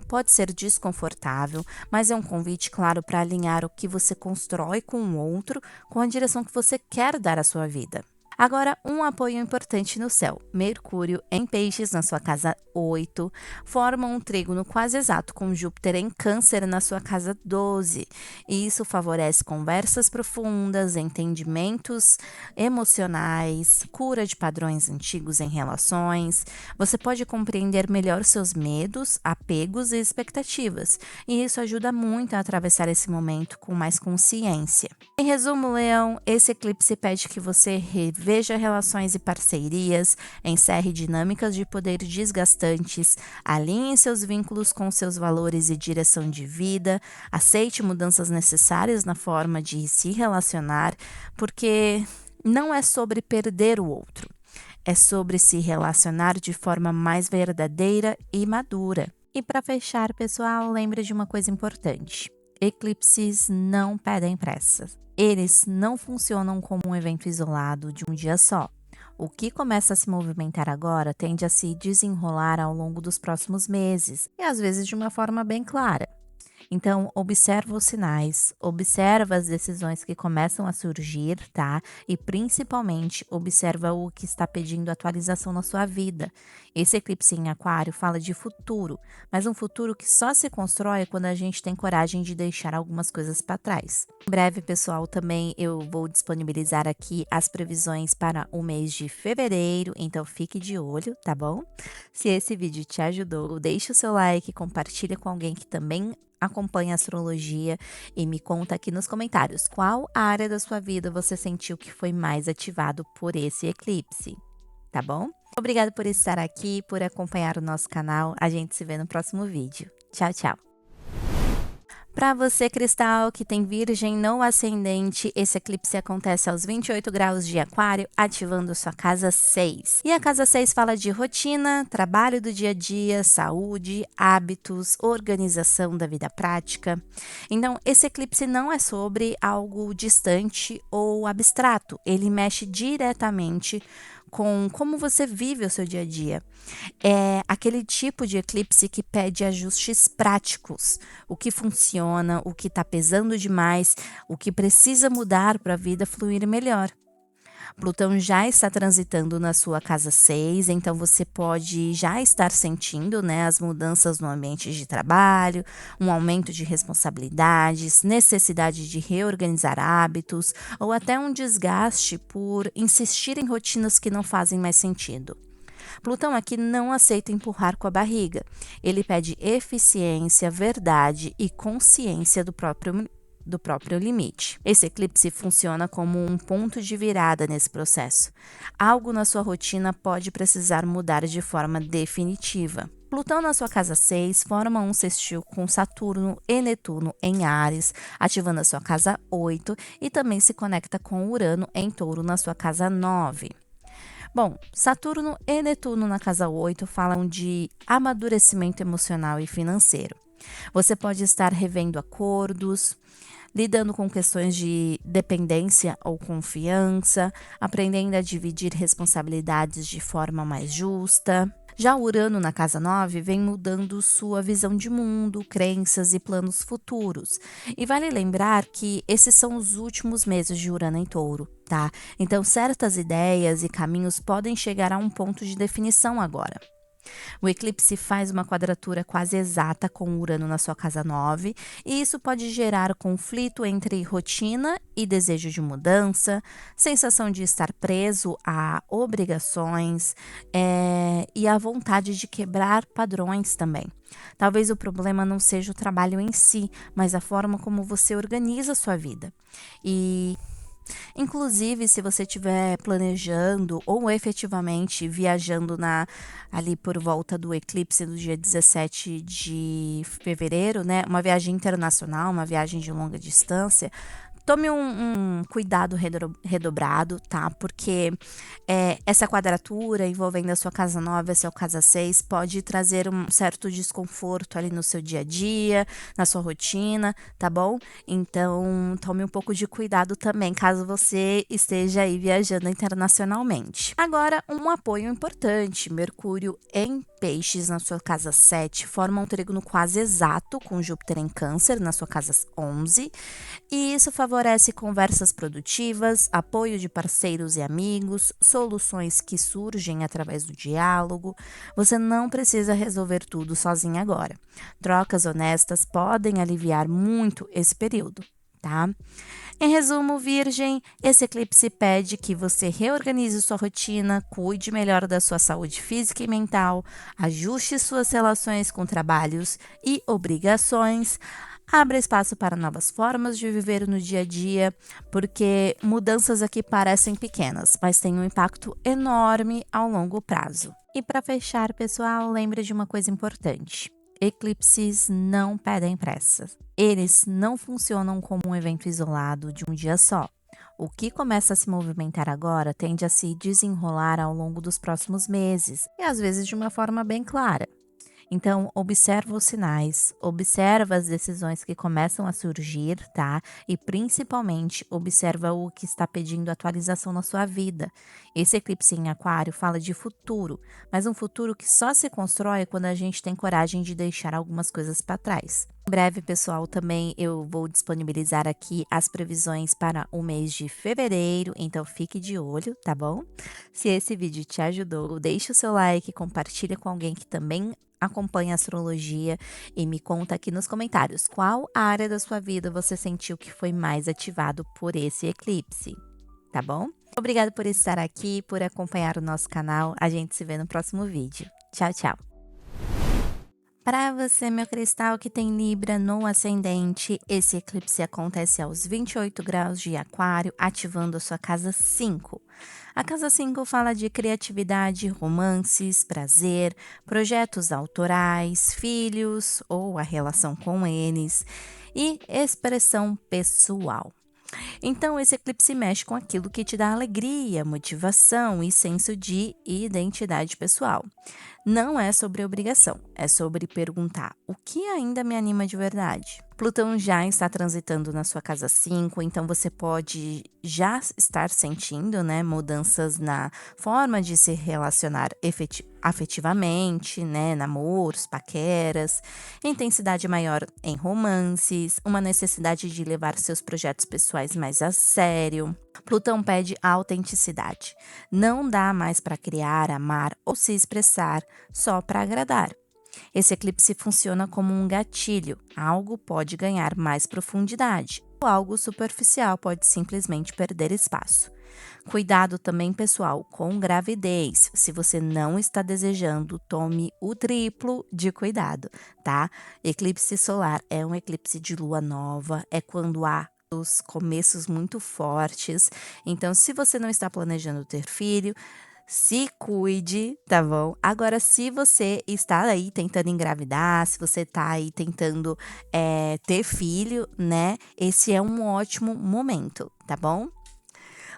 Pode ser desconfortável, mas é um convite claro para alinhar o que você constrói com o outro com a direção que você quer dar à sua vida. Agora, um apoio importante no céu. Mercúrio em Peixes, na sua casa 8, forma um trígono quase exato com Júpiter em Câncer na sua casa 12. E isso favorece conversas profundas, entendimentos emocionais, cura de padrões antigos em relações. Você pode compreender melhor seus medos, apegos e expectativas. E isso ajuda muito a atravessar esse momento com mais consciência. Em resumo, Leão, esse eclipse pede que você reveja relações e parcerias, encerre dinâmicas de poder desgastantes, alinhe seus vínculos com seus valores e direção de vida, aceite mudanças necessárias na forma de se relacionar, porque não é sobre perder o outro, é sobre se relacionar de forma mais verdadeira e madura. E para fechar, pessoal, lembre de uma coisa importante. Eclipses não pedem pressa. Eles não funcionam como um evento isolado de um dia só. O que começa a se movimentar agora tende a se desenrolar ao longo dos próximos meses, e às vezes de uma forma bem clara. Então, observa os sinais, observa as decisões que começam a surgir, tá? E principalmente, observa o que está pedindo atualização na sua vida. Esse eclipse em Aquário fala de futuro, mas um futuro que só se constrói quando a gente tem coragem de deixar algumas coisas para trás. Em breve, pessoal, também eu vou disponibilizar aqui as previsões para o mês de fevereiro, então fique de olho, tá bom? Se esse vídeo te ajudou, deixe o seu like, compartilha com alguém que também acompanha a astrologia e me conta aqui nos comentários qual área da sua vida você sentiu que foi mais ativado por esse eclipse, tá bom? Obrigada por estar aqui, por acompanhar o nosso canal. A gente se vê no próximo vídeo. Tchau, tchau! Para você, cristal, que tem Virgem no ascendente, esse eclipse acontece aos 28 graus de Aquário, ativando sua casa 6. E a casa 6 fala de rotina, trabalho do dia a dia, saúde, hábitos, organização da vida prática. Então, esse eclipse não é sobre algo distante ou abstrato, ele mexe diretamente com como você vive o seu dia a dia. É aquele tipo de eclipse que pede ajustes práticos, o que funciona, o que está pesando demais, o que precisa mudar para a vida fluir melhor. Plutão já está transitando na sua casa 6, então você pode já estar sentindo, né, as mudanças no ambiente de trabalho, um aumento de responsabilidades, necessidade de reorganizar hábitos ou até um desgaste por insistir em rotinas que não fazem mais sentido. Plutão aqui não aceita empurrar com a barriga. Ele pede eficiência, verdade e consciência do próprio limite. Esse eclipse funciona como um ponto de virada nesse processo. Algo na sua rotina pode precisar mudar de forma definitiva. Plutão na sua casa 6 forma um sextil com Saturno e Netuno em Áries, ativando a sua casa 8 e também se conecta com Urano em Touro na sua casa 9. Bom, Saturno e Netuno na casa 8 falam de amadurecimento emocional e financeiro. Você pode estar revendo acordos, lidando com questões de dependência ou confiança, aprendendo a dividir responsabilidades de forma mais justa. Já Urano na casa 9 vem mudando sua visão de mundo, crenças e planos futuros. E vale lembrar que esses são os últimos meses de Urano em Touro, tá? Então, certas ideias e caminhos podem chegar a um ponto de definição agora. O eclipse faz uma quadratura quase exata com Urano na sua casa 9, e isso pode gerar conflito entre rotina e desejo de mudança, sensação de estar preso a obrigações e a vontade de quebrar padrões também. Talvez o problema não seja o trabalho em si, mas a forma como você organiza a sua vida. Inclusive, se você estiver planejando ou efetivamente viajando ali por volta do eclipse do dia 17 de fevereiro, né? Uma viagem internacional, uma viagem de longa distância, tome um cuidado redobrado, tá? Porque essa quadratura envolvendo a sua casa 9 e a sua casa 6 pode trazer um certo desconforto ali no seu dia a dia, na sua rotina, tá bom? Então, tome um pouco de cuidado também, caso você esteja aí viajando internacionalmente. Agora, um apoio importante: Mercúrio em Peixes na sua casa 7 forma um trígono quase exato com Júpiter em Câncer na sua casa 11, e isso favorece conversas produtivas, apoio de parceiros e amigos, soluções que surgem através do diálogo. Você não precisa resolver tudo sozinho agora. Trocas honestas podem aliviar muito esse período, tá? Em resumo, Virgem, esse eclipse pede que você reorganize sua rotina, cuide melhor da sua saúde física e mental, ajuste suas relações com trabalhos e obrigações, abra espaço para novas formas de viver no dia a dia, porque mudanças aqui parecem pequenas, mas têm um impacto enorme ao longo prazo. E para fechar, pessoal, lembre de uma coisa importante: eclipses não pedem pressa. Eles não funcionam como um evento isolado de um dia só. O que começa a se movimentar agora tende a se desenrolar ao longo dos próximos meses, e às vezes de uma forma bem clara. Então, observa os sinais, observa as decisões que começam a surgir, tá? E principalmente, observa o que está pedindo atualização na sua vida. Esse eclipse em Aquário fala de futuro, mas um futuro que só se constrói quando a gente tem coragem de deixar algumas coisas para trás. Em breve, pessoal, também eu vou disponibilizar aqui as previsões para o mês de fevereiro, então fique de olho, tá bom? Se esse vídeo te ajudou, deixe o seu like, compartilha com alguém que também acompanha a astrologia e me conta aqui nos comentários qual área da sua vida você sentiu que foi mais ativado por esse eclipse, tá bom? Obrigada por estar aqui, por acompanhar o nosso canal. A gente se vê no próximo vídeo. Tchau, tchau! Para você, meu cristal, que tem Libra no ascendente, esse eclipse acontece aos 28 graus de Aquário, ativando a sua casa 5. A casa 5 fala de criatividade, romances, prazer, projetos autorais, filhos ou a relação com eles. e expressão pessoal. Então, esse eclipse mexe com aquilo que te dá alegria, motivação e senso de identidade pessoal. Não é sobre obrigação, é sobre perguntar o que ainda me anima de verdade. Plutão já está transitando na sua casa 5, então você pode já estar sentindo, né, mudanças na forma de se relacionar afetivamente, né, namoros, paqueras, intensidade maior em romances, uma necessidade de levar seus projetos pessoais mais a sério. Plutão pede autenticidade. Não dá mais para criar, amar ou se expressar só para agradar. Esse eclipse funciona como um gatilho, algo pode ganhar mais profundidade, ou algo superficial pode simplesmente perder espaço. Cuidado também, pessoal, com gravidez. Se você não está desejando, tome o triplo de cuidado, tá? Eclipse solar é um eclipse de lua nova, é quando há os começos muito fortes. Então, se você não está planejando ter filho, se cuide, tá bom? Agora, se você está aí tentando engravidar, se você está aí tentando ter filho, né? Esse é um ótimo momento, tá bom?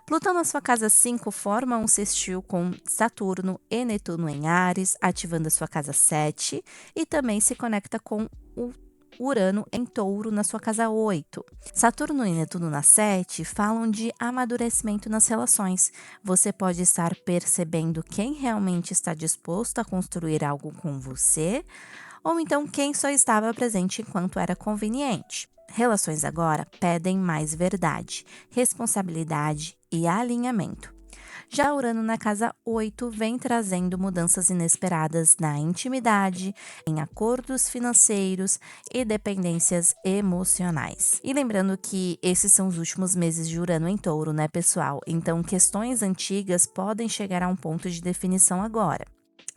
Plutão na sua casa 5 forma um sextil com Saturno e Netuno em Áries, ativando a sua casa 7 e também se conecta com o Urano em Touro na sua casa 8. Saturno e Netuno na 7 falam de amadurecimento nas relações. Você pode estar percebendo quem realmente está disposto a construir algo com você, ou então quem só estava presente enquanto era conveniente. Relações agora pedem mais verdade, responsabilidade e alinhamento. Já Urano na casa 8 vem trazendo mudanças inesperadas na intimidade, em acordos financeiros e dependências emocionais. E lembrando que esses são os últimos meses de Urano em Touro, né, pessoal? Então, questões antigas podem chegar a um ponto de definição agora.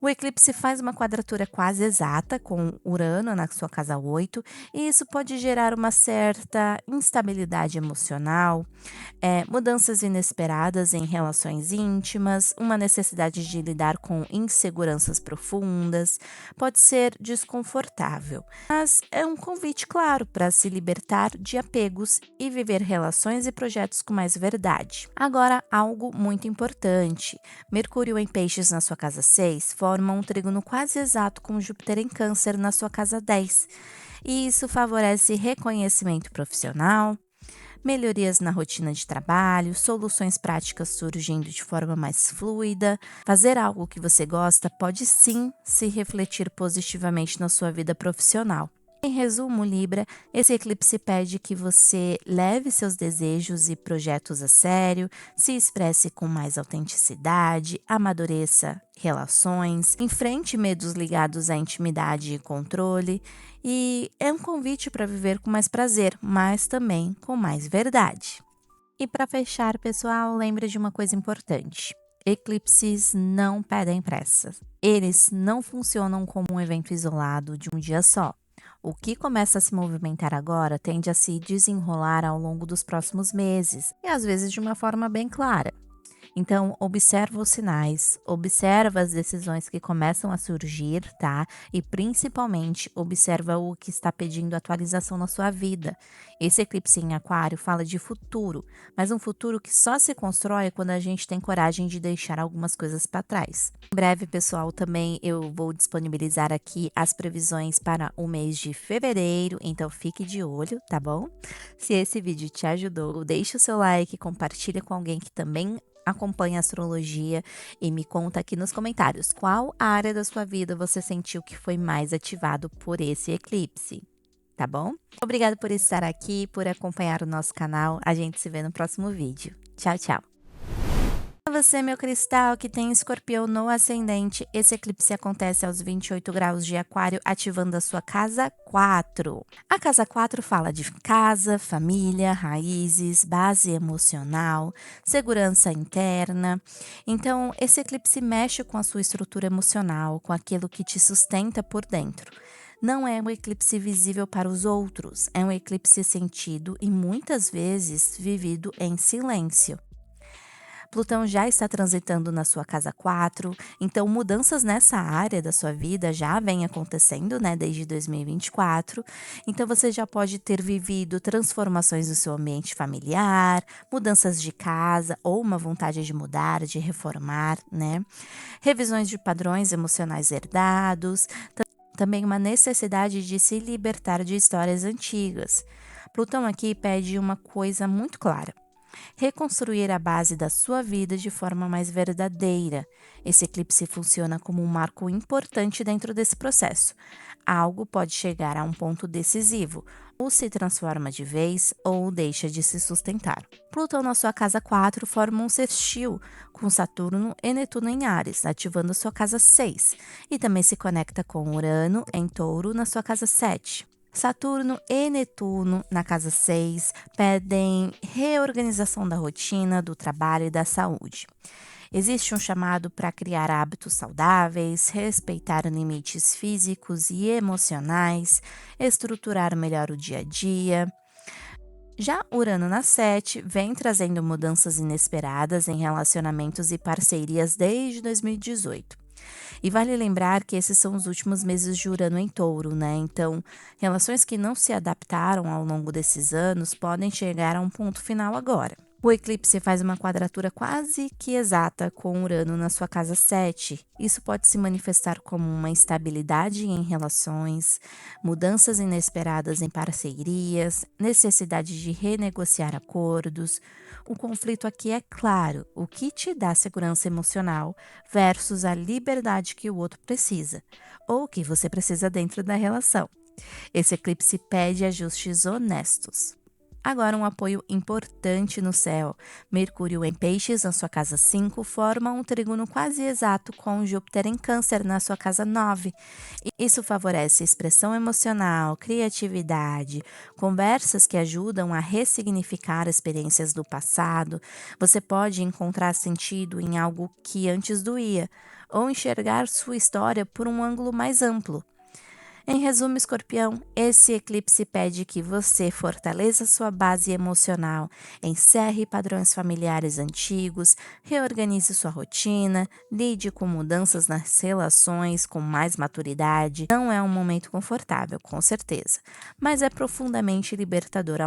O eclipse faz uma quadratura quase exata com Urano na sua casa 8, e isso pode gerar uma certa instabilidade emocional, mudanças inesperadas em relações íntimas, uma necessidade de lidar com inseguranças profundas, pode ser desconfortável, mas é um convite claro para se libertar de apegos e viver relações e projetos com mais verdade. Agora, algo muito importante: Mercúrio em Peixes na sua casa 6 forma um trígono quase exato com Júpiter em Câncer na sua casa 10. E isso favorece reconhecimento profissional, melhorias na rotina de trabalho, soluções práticas surgindo de forma mais fluida. Fazer algo que você gosta pode sim se refletir positivamente na sua vida profissional. Em resumo, Libra, esse eclipse pede que você leve seus desejos e projetos a sério, se expresse com mais autenticidade, amadureça relações, enfrente medos ligados à intimidade e controle, e é um convite para viver com mais prazer, mas também com mais verdade. E para fechar, pessoal, lembre de uma coisa importante: eclipses não pedem pressa. Eles não funcionam como um evento isolado de um dia só. O que começa a se movimentar agora tende a se desenrolar ao longo dos próximos meses, e às vezes de uma forma bem clara. Então, observa os sinais, observa as decisões que começam a surgir, tá? E principalmente observa o que está pedindo atualização na sua vida. Esse eclipse em Aquário fala de futuro, mas um futuro que só se constrói quando a gente tem coragem de deixar algumas coisas para trás. Em breve, pessoal, também eu vou disponibilizar aqui as previsões para o mês de fevereiro, então fique de olho, tá bom? Se esse vídeo te ajudou, deixe o seu like, compartilha com alguém que também acompanha a astrologia e me conta aqui nos comentários qual área da sua vida você sentiu que foi mais ativado por esse eclipse, tá bom? Obrigada por estar aqui, por acompanhar o nosso canal. A gente se vê no próximo vídeo. Tchau, tchau! Para você, meu cristal, que tem Escorpião no ascendente, esse eclipse acontece aos 28 graus de Aquário, ativando a sua casa 4. A casa 4 fala de casa, família, raízes, base emocional, segurança interna. Então, esse eclipse mexe com a sua estrutura emocional, com aquilo que te sustenta por dentro. Não é um eclipse visível para os outros, é um eclipse sentido e muitas vezes vivido em silêncio. Plutão já está transitando na sua casa 4, então mudanças nessa área da sua vida já vem acontecendo, né, desde 2024. Então você já pode ter vivido transformações no seu ambiente familiar, mudanças de casa ou uma vontade de mudar, de reformar, né? Revisões de padrões emocionais herdados, também uma necessidade de se libertar de histórias antigas. Plutão aqui pede uma coisa muito clara: reconstruir a base da sua vida de forma mais verdadeira. Esse eclipse funciona como um marco importante dentro desse processo. Algo pode chegar a um ponto decisivo, ou se transforma de vez ou deixa de se sustentar. Plutão na sua casa 4 forma um sextil com Saturno e Netuno em Áries, ativando sua casa 6, e também se conecta com Urano em Touro na sua casa 7. Saturno e Netuno, na casa 6, pedem reorganização da rotina, do trabalho e da saúde. Existe um chamado para criar hábitos saudáveis, respeitar limites físicos e emocionais, estruturar melhor o dia a dia. Já Urano na 7 vem trazendo mudanças inesperadas em relacionamentos e parcerias desde 2018. E vale lembrar que esses são os últimos meses de Urano em Touro, né? Então, relações que não se adaptaram ao longo desses anos podem chegar a um ponto final agora. O eclipse faz uma quadratura quase que exata com Urano na sua casa 7. Isso pode se manifestar como uma instabilidade em relações, mudanças inesperadas em parcerias, necessidade de renegociar acordos. O conflito aqui é claro: o que te dá segurança emocional versus a liberdade que o outro precisa, ou que você precisa dentro da relação. Esse eclipse pede ajustes honestos. Agora, um apoio importante no céu. Mercúrio em Peixes, na sua casa 5, forma um trígono quase exato com Júpiter em Câncer, na sua casa 9. Isso favorece expressão emocional, criatividade, conversas que ajudam a ressignificar experiências do passado. Você pode encontrar sentido em algo que antes doía, ou enxergar sua história por um ângulo mais amplo. Em resumo, Escorpião, esse eclipse pede que você fortaleça sua base emocional, encerre padrões familiares antigos, reorganize sua rotina, lide com mudanças nas relações com mais maturidade. Não é um momento confortável, com certeza, mas é profundamente libertador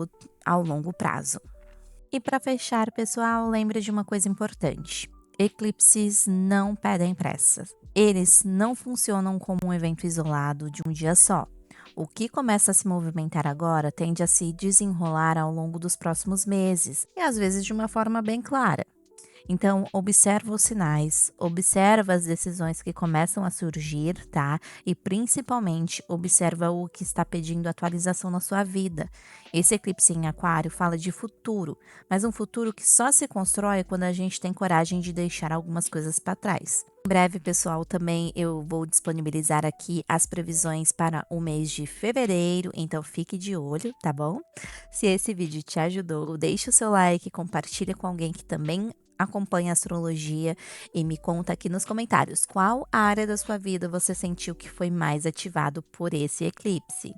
ao longo prazo. E para fechar, pessoal, lembre de uma coisa importante: eclipses não pedem pressa. Eles não funcionam como um evento isolado de um dia só. O que começa a se movimentar agora tende a se desenrolar ao longo dos próximos meses, e às vezes de uma forma bem clara. Então, observa os sinais, observa as decisões que começam a surgir, tá? E principalmente, observa o que está pedindo atualização na sua vida. Esse eclipse em Aquário fala de futuro, mas um futuro que só se constrói quando a gente tem coragem de deixar algumas coisas para trás. Em breve, pessoal, também eu vou disponibilizar aqui as previsões para o mês de fevereiro, então fique de olho, tá bom? Se esse vídeo te ajudou, deixe o seu like, compartilha com alguém que também acompanha a astrologia e me conta aqui nos comentários qual área da sua vida você sentiu que foi mais ativado por esse eclipse,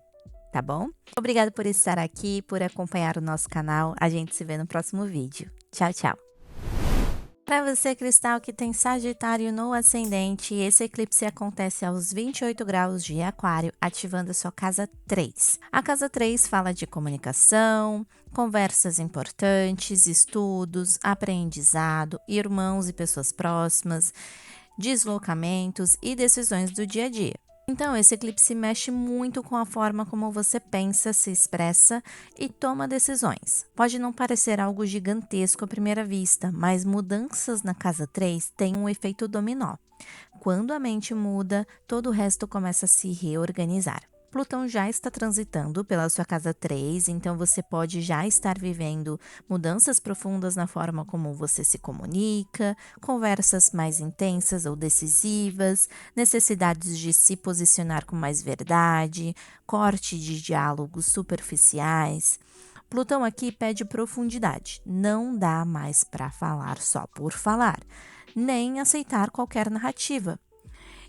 tá bom? Obrigada por estar aqui, por acompanhar o nosso canal. A gente se vê no próximo vídeo. Tchau, tchau! Para você, cristal, que tem Sagitário no ascendente, esse eclipse acontece aos 28 graus de Aquário, ativando a sua casa 3. A casa 3 fala de comunicação, conversas importantes, estudos, aprendizado, irmãos e pessoas próximas, deslocamentos e decisões do dia a dia. Então, esse eclipse mexe muito com a forma como você pensa, se expressa e toma decisões. Pode não parecer algo gigantesco à primeira vista, mas mudanças na casa 3 têm um efeito dominó. Quando a mente muda, todo o resto começa a se reorganizar. Plutão já está transitando pela sua casa 3, então você pode já estar vivendo mudanças profundas na forma como você se comunica, conversas mais intensas ou decisivas, necessidades de se posicionar com mais verdade, corte de diálogos superficiais. Plutão aqui pede profundidade. Não dá mais para falar só por falar, nem aceitar qualquer narrativa.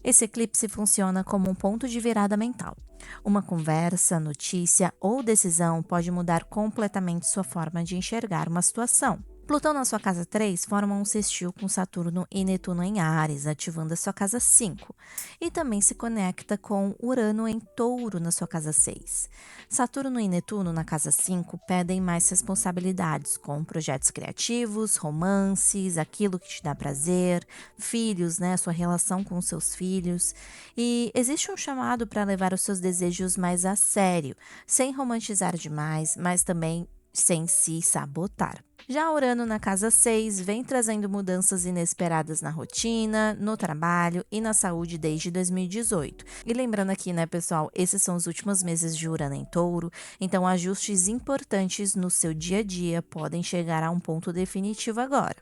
Esse eclipse funciona como um ponto de virada mental. Uma conversa, notícia ou decisão pode mudar completamente sua forma de enxergar uma situação. Plutão na sua casa 3 forma um sextil com Saturno e Netuno em Áries, ativando a sua casa 5. E também se conecta com Urano em Touro na sua casa 6. Saturno e Netuno na casa 5 pedem mais responsabilidades, com projetos criativos, romances, aquilo que te dá prazer, filhos, né, sua relação com seus filhos. E existe um chamado para levar os seus desejos mais a sério, sem romantizar demais, mas também sem se sabotar. Já Urano na casa 6 vem trazendo mudanças inesperadas na rotina, no trabalho e na saúde desde 2018. E lembrando aqui, né, pessoal, esses são os últimos meses de Urano em Touro, então ajustes importantes no seu dia a dia podem chegar a um ponto definitivo agora.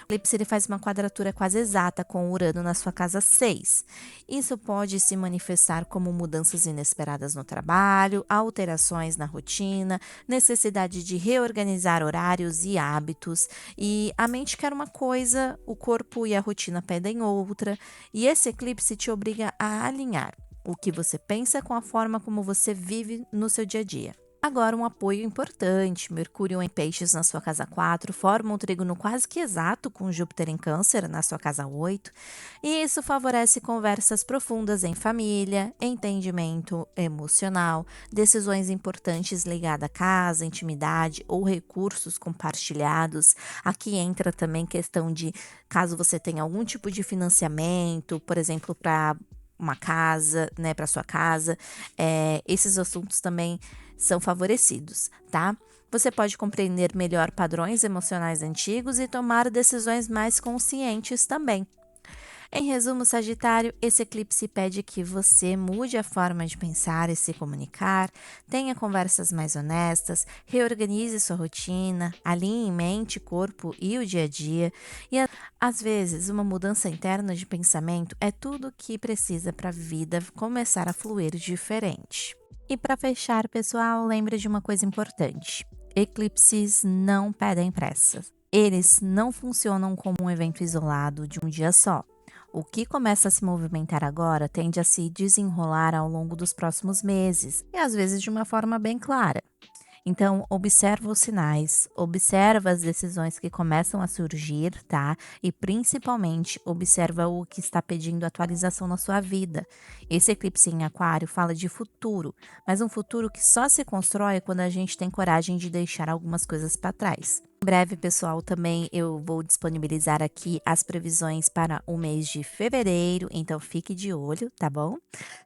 O eclipse ele faz uma quadratura quase exata com Urano na sua casa 6. Isso pode se manifestar como mudanças inesperadas no trabalho, alterações na rotina, necessidade de reorganizar horários e hábitos. E a mente quer uma coisa, o corpo e a rotina pedem outra, e esse eclipse te obriga a alinhar o que você pensa com a forma como você vive no seu dia a dia. Agora, um apoio importante: Mercúrio em Peixes na sua casa 4 forma um trígono quase que exato com Júpiter em Câncer na sua casa 8, e isso favorece conversas profundas em família, entendimento emocional, decisões importantes ligadas à casa, intimidade ou recursos compartilhados. Aqui entra também questão de caso você tenha algum tipo de financiamento, por exemplo, para uma casa, né, para sua casa, esses assuntos também são favorecidos, tá? Você pode compreender melhor padrões emocionais antigos e tomar decisões mais conscientes também. Em resumo, Sagitário, esse eclipse pede que você mude a forma de pensar e se comunicar, tenha conversas mais honestas, reorganize sua rotina, alinhe mente, corpo e o dia a dia. E às vezes, uma mudança interna de pensamento é tudo o que precisa para a vida começar a fluir diferente. E para fechar, pessoal, lembre de uma coisa importante: eclipses não pedem pressa. Eles não funcionam como um evento isolado de um dia só. O que começa a se movimentar agora tende a se desenrolar ao longo dos próximos meses, e às vezes de uma forma bem clara. Então, observa os sinais, observa as decisões que começam a surgir, tá? E principalmente, observa o que está pedindo atualização na sua vida. Esse eclipse em Aquário fala de futuro, mas um futuro que só se constrói quando a gente tem coragem de deixar algumas coisas para trás. Em breve, pessoal, também eu vou disponibilizar aqui as previsões para o mês de fevereiro, então fique de olho, tá bom?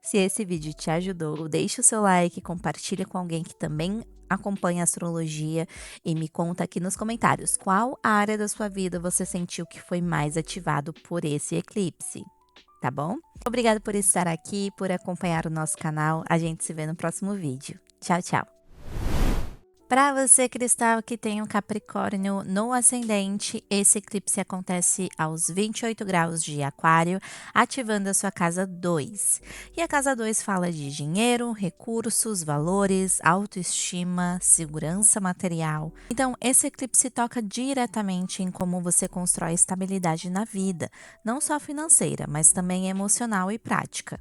Se esse vídeo te ajudou, deixe o seu like, compartilha com alguém que também acompanha a astrologia e me conta aqui nos comentários qual área da sua vida você sentiu que foi mais ativado por esse eclipse, tá bom? Obrigada por estar aqui, por acompanhar o nosso canal. A gente se vê no próximo vídeo. Tchau, tchau! Para você, cristal, que tem um Capricórnio no ascendente, esse eclipse acontece aos 28 graus de Aquário, ativando a sua casa 2. E a casa 2 fala de dinheiro, recursos, valores, autoestima, segurança material. Então, esse eclipse toca diretamente em como você constrói estabilidade na vida, não só financeira, mas também emocional e prática.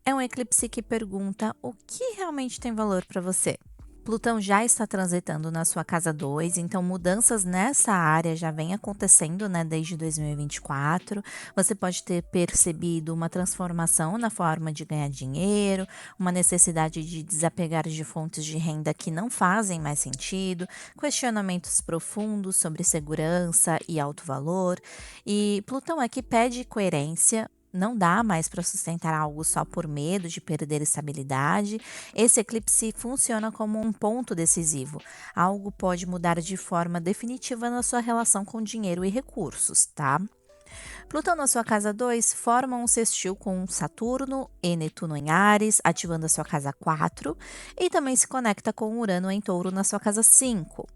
É um eclipse que pergunta o que realmente tem valor para você. Plutão já está transitando na sua casa 2, então mudanças nessa área já vem acontecendo, né, desde 2024. Você pode ter percebido uma transformação na forma de ganhar dinheiro, uma necessidade de desapegar de fontes de renda que não fazem mais sentido, questionamentos profundos sobre segurança e alto valor. E Plutão aqui pede coerência. Não dá mais para sustentar algo só por medo de perder estabilidade. Esse eclipse funciona como um ponto decisivo. Algo pode mudar de forma definitiva na sua relação com dinheiro e recursos, tá? Plutão na sua casa 2 forma um sextil com Saturno e Netuno em Áries, ativando a sua casa 4, e também se conecta com Urano em Touro na sua casa 5.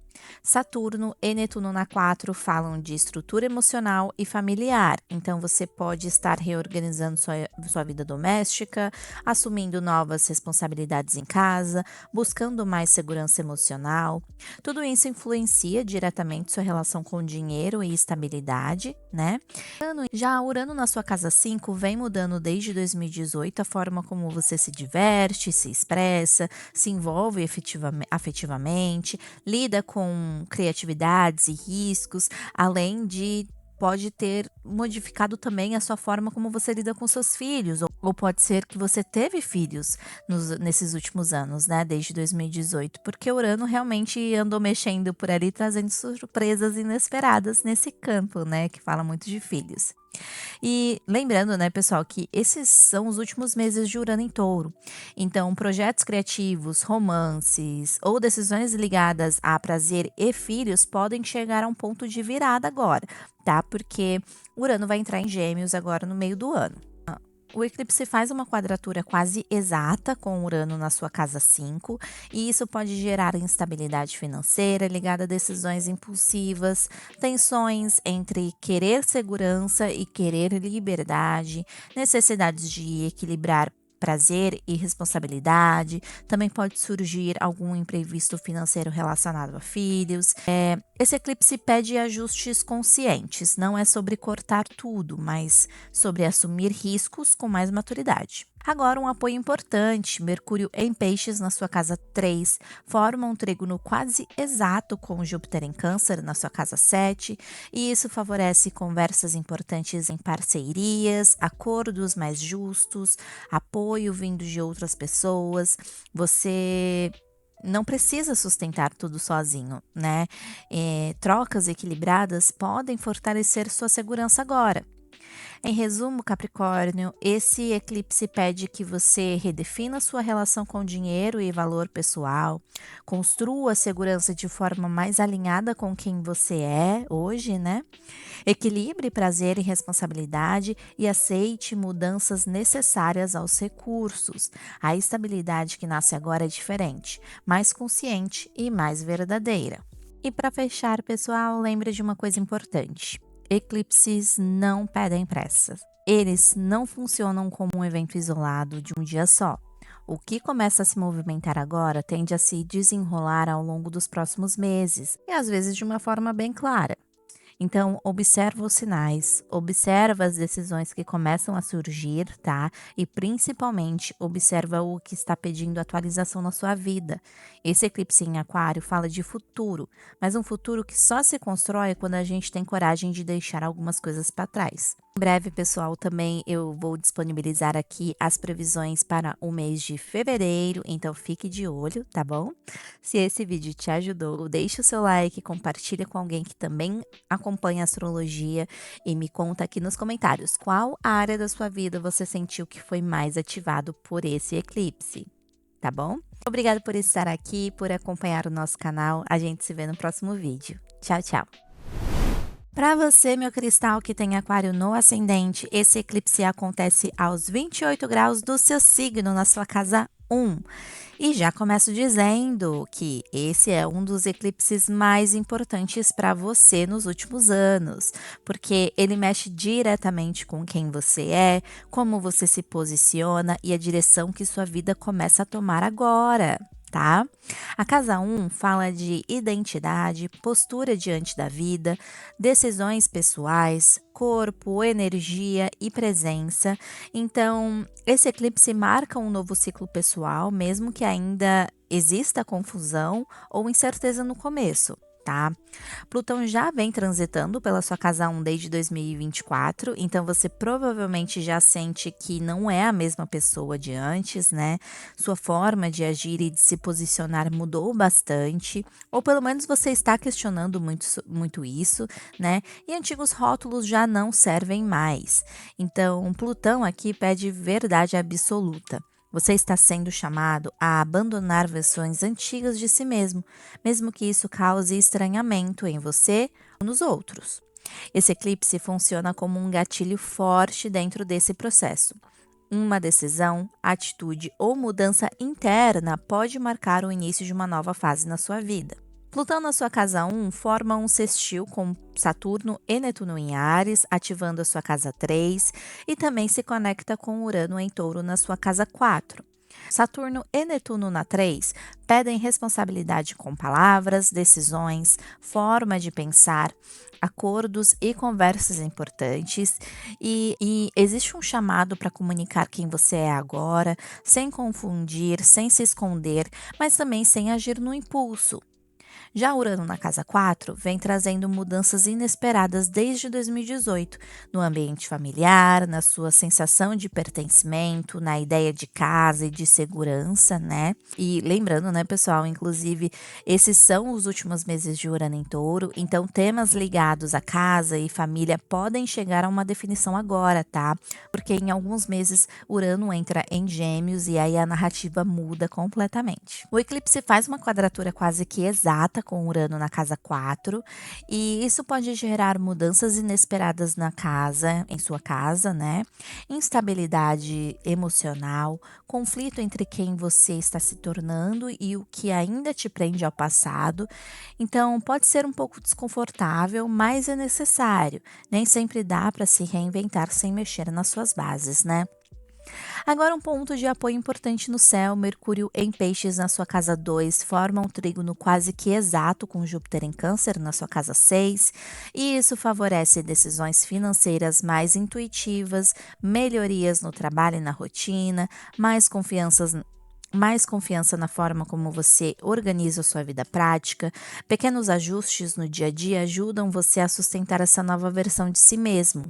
Saturno e Netuno na 4 falam de estrutura emocional e familiar, então você pode estar reorganizando sua vida doméstica, assumindo novas responsabilidades em casa, buscando mais segurança emocional. Tudo isso influencia diretamente sua relação com dinheiro e estabilidade, né? Já Urano na sua casa 5 vem mudando desde 2018 a forma como você se diverte, se expressa, se envolve afetivamente, lida com com criatividades e riscos, além de pode ter modificado também a sua forma como você lida com seus filhos, ou pode ser que você teve filhos nesses últimos anos, né, desde 2018, porque Urano realmente andou mexendo por ali, trazendo surpresas inesperadas nesse campo, né, que fala muito de filhos. E lembrando, né, pessoal, que esses são os últimos meses de Urano em Touro. Então, projetos criativos, romances ou decisões ligadas a prazer e filhos podem chegar a um ponto de virada agora, tá? Porque Urano vai entrar em Gêmeos agora no meio do ano. O eclipse faz uma quadratura quase exata com Urano na sua casa 5, e isso pode gerar instabilidade financeira ligada a decisões impulsivas, tensões entre querer segurança e querer liberdade, necessidades de equilibrar prazer e responsabilidade. Também pode surgir algum imprevisto financeiro relacionado a filhos. Esse eclipse pede ajustes conscientes, não é sobre cortar tudo, mas sobre assumir riscos com mais maturidade. Agora, um apoio importante: Mercúrio em Peixes na sua casa 3 forma um trígono quase exato com Júpiter em Câncer na sua casa 7, e isso favorece conversas importantes em parcerias, acordos mais justos, apoio vindo de outras pessoas. Você não precisa sustentar tudo sozinho, né? Trocas equilibradas podem fortalecer sua segurança agora. Em resumo, Capricórnio, esse eclipse pede que você redefina sua relação com dinheiro e valor pessoal, construa a segurança de forma mais alinhada com quem você é hoje, né? Equilibre prazer e responsabilidade e aceite mudanças necessárias aos recursos. A estabilidade que nasce agora é diferente, mais consciente e mais verdadeira. E para fechar, pessoal, lembre de uma coisa importante: eclipses não pedem pressa. Eles não funcionam como um evento isolado de um dia só. O que começa a se movimentar agora tende a se desenrolar ao longo dos próximos meses, e às vezes de uma forma bem clara. Então, observa os sinais, observa as decisões que começam a surgir, tá? E principalmente observa o que está pedindo atualização na sua vida. Esse eclipse em Aquário fala de futuro, mas um futuro que só se constrói quando a gente tem coragem de deixar algumas coisas para trás. Em breve, pessoal, também eu vou disponibilizar aqui as previsões para o mês de fevereiro, então fique de olho, tá bom? Se esse vídeo te ajudou, deixe o seu like, compartilha com alguém que também acompanha a astrologia e me conta aqui nos comentários qual área da sua vida você sentiu que foi mais ativado por esse eclipse, tá bom? Obrigada por estar aqui, por acompanhar o nosso canal. A gente se vê no próximo vídeo. Tchau, tchau! Para você, meu cristal que tem Aquário no ascendente, esse eclipse acontece aos 28 graus do seu signo, na sua casa 1. E já começo dizendo que esse é um dos eclipses mais importantes para você nos últimos anos, porque ele mexe diretamente com quem você é, como você se posiciona e a direção que sua vida começa a tomar agora. Tá? A casa 1 fala de identidade, postura diante da vida, decisões pessoais, corpo, energia e presença. Então, esse eclipse marca um novo ciclo pessoal, mesmo que ainda exista confusão ou incerteza no começo. Tá? Plutão já vem transitando pela sua casa 1 desde 2024, então você provavelmente já sente que não é a mesma pessoa de antes, né? Sua forma de agir e de se posicionar mudou bastante, ou pelo menos você está questionando muito isso, né? E antigos rótulos já não servem mais. Então, Plutão aqui pede verdade absoluta. Você está sendo chamado a abandonar versões antigas de si mesmo, mesmo que isso cause estranhamento em você ou nos outros. Esse eclipse funciona como um gatilho forte dentro desse processo. Uma decisão, atitude ou mudança interna pode marcar o início de uma nova fase na sua vida. Plutão na sua casa 1 forma um sextil com Saturno e Netuno em Áries, ativando a sua casa 3, e também se conecta com Urano em Touro na sua casa 4. Saturno e Netuno na 3 pedem responsabilidade com palavras, decisões, forma de pensar, acordos e conversas importantes, e existe um chamado para comunicar quem você é agora, sem confundir, sem se esconder, mas também sem agir no impulso. Já Urano na casa 4 vem trazendo mudanças inesperadas desde 2018, no ambiente familiar, na sua sensação de pertencimento, na ideia de casa e de segurança, né? E lembrando, né, pessoal, inclusive, esses são os últimos meses de Urano em Touro, então temas ligados à casa e família podem chegar a uma definição agora, tá? Porque em alguns meses Urano entra em Gêmeos e aí a narrativa muda completamente. O eclipse faz uma quadratura quase que exata com Urano na casa 4, e isso pode gerar mudanças inesperadas na casa, em sua casa, né? Instabilidade emocional, conflito entre quem você está se tornando e o que ainda te prende ao passado. Então, pode ser um pouco desconfortável, mas é necessário. Nem sempre dá para se reinventar sem mexer nas suas bases, né? Agora, um ponto de apoio importante no céu: Mercúrio em Peixes na sua casa 2 forma um trígono quase que exato com Júpiter em Câncer na sua casa 6, e isso favorece decisões financeiras mais intuitivas, melhorias no trabalho e na rotina, mais confiança na forma como você organiza a sua vida prática. Pequenos ajustes no dia a dia ajudam você a sustentar essa nova versão de si mesmo.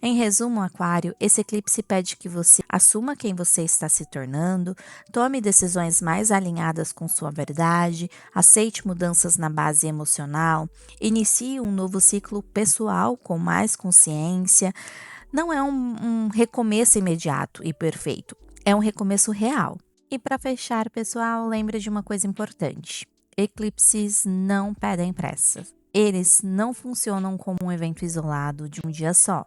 Em resumo, Aquário, esse eclipse pede que você assuma quem você está se tornando, tome decisões mais alinhadas com sua verdade, aceite mudanças na base emocional, inicie um novo ciclo pessoal com mais consciência. Não é um recomeço imediato e perfeito, é um recomeço real. E para fechar, pessoal, lembre de uma coisa importante: eclipses não pedem pressa. Eles não funcionam como um evento isolado de um dia só.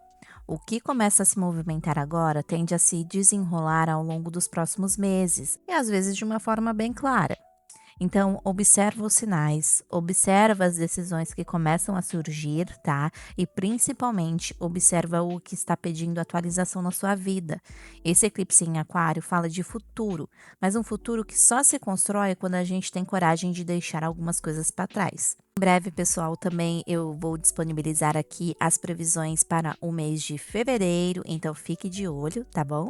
O que começa a se movimentar agora tende a se desenrolar ao longo dos próximos meses, e às vezes de uma forma bem clara. Então, observa os sinais, observa as decisões que começam a surgir, tá? E principalmente, observa o que está pedindo atualização na sua vida. Esse eclipse em Aquário fala de futuro, mas um futuro que só se constrói quando a gente tem coragem de deixar algumas coisas para trás. Em breve, pessoal, também eu vou disponibilizar aqui as previsões para o mês de fevereiro, então fique de olho, tá bom?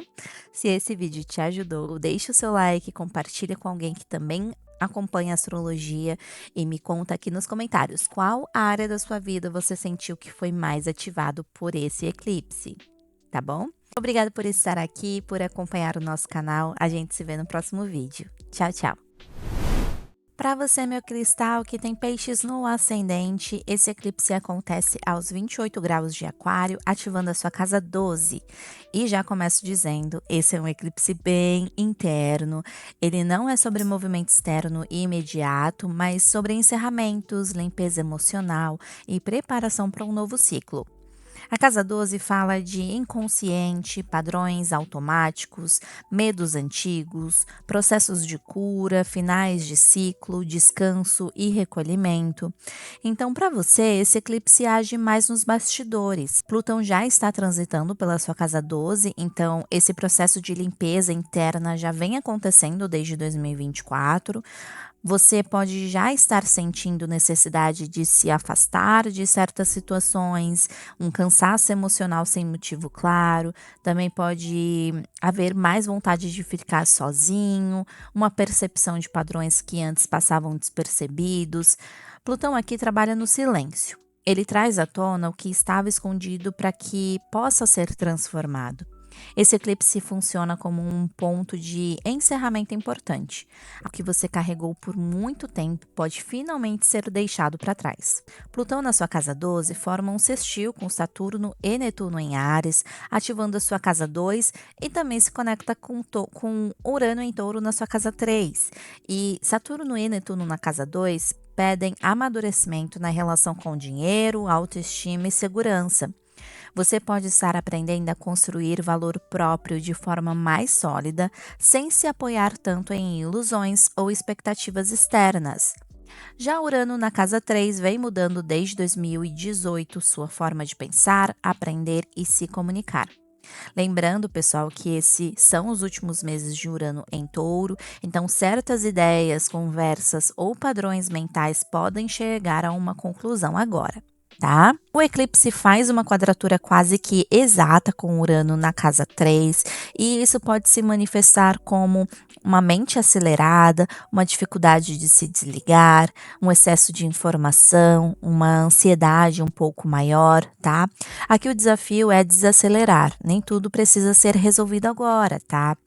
Se esse vídeo te ajudou, deixe o seu like, compartilha com alguém que também acompanha a astrologia e me conta aqui nos comentários qual área da sua vida você sentiu que foi mais ativado por esse eclipse, tá bom? Obrigada por estar aqui, por acompanhar o nosso canal. A gente se vê no próximo vídeo. Tchau, tchau! Para você, meu cristal, que tem peixes no ascendente, esse eclipse acontece aos 28 graus de Aquário, ativando a sua casa 12. E já começo dizendo, esse é um eclipse bem interno. Ele não é sobre movimento externo e imediato, mas sobre encerramentos, limpeza emocional e preparação para um novo ciclo. A casa 12 fala de inconsciente, padrões automáticos, medos antigos, processos de cura, finais de ciclo, descanso e recolhimento. Então, para você, esse eclipse age mais nos bastidores. Plutão já está transitando pela sua casa 12, então esse processo de limpeza interna já vem acontecendo desde 2024. Você pode já estar sentindo necessidade de se afastar de certas situações, um cansaço emocional sem motivo claro. Também pode haver mais vontade de ficar sozinho, uma percepção de padrões que antes passavam despercebidos. Plutão aqui trabalha no silêncio. Ele traz à tona o que estava escondido para que possa ser transformado. Esse eclipse funciona como um ponto de encerramento importante. O que você carregou por muito tempo pode finalmente ser deixado para trás. Plutão na sua casa 12 forma um sextil com Saturno e Netuno em Áries, ativando a sua casa 2, e também se conecta com Urano em Touro na sua casa 3. E Saturno e Netuno na casa 2 pedem amadurecimento na relação com o dinheiro, autoestima e segurança. Você pode estar aprendendo a construir valor próprio de forma mais sólida, sem se apoiar tanto em ilusões ou expectativas externas. Já Urano na casa 3 vem mudando desde 2018 sua forma de pensar, aprender e se comunicar. Lembrando, pessoal, que esses são os últimos meses de Urano em Touro, então certas ideias, conversas ou padrões mentais podem chegar a uma conclusão agora. tá? O eclipse faz uma quadratura quase que exata com Urano na casa 3, e isso pode se manifestar como uma mente acelerada, uma dificuldade de se desligar, um excesso de informação, uma ansiedade um pouco maior, tá? Aqui o desafio é desacelerar, nem tudo precisa ser resolvido agora, tá?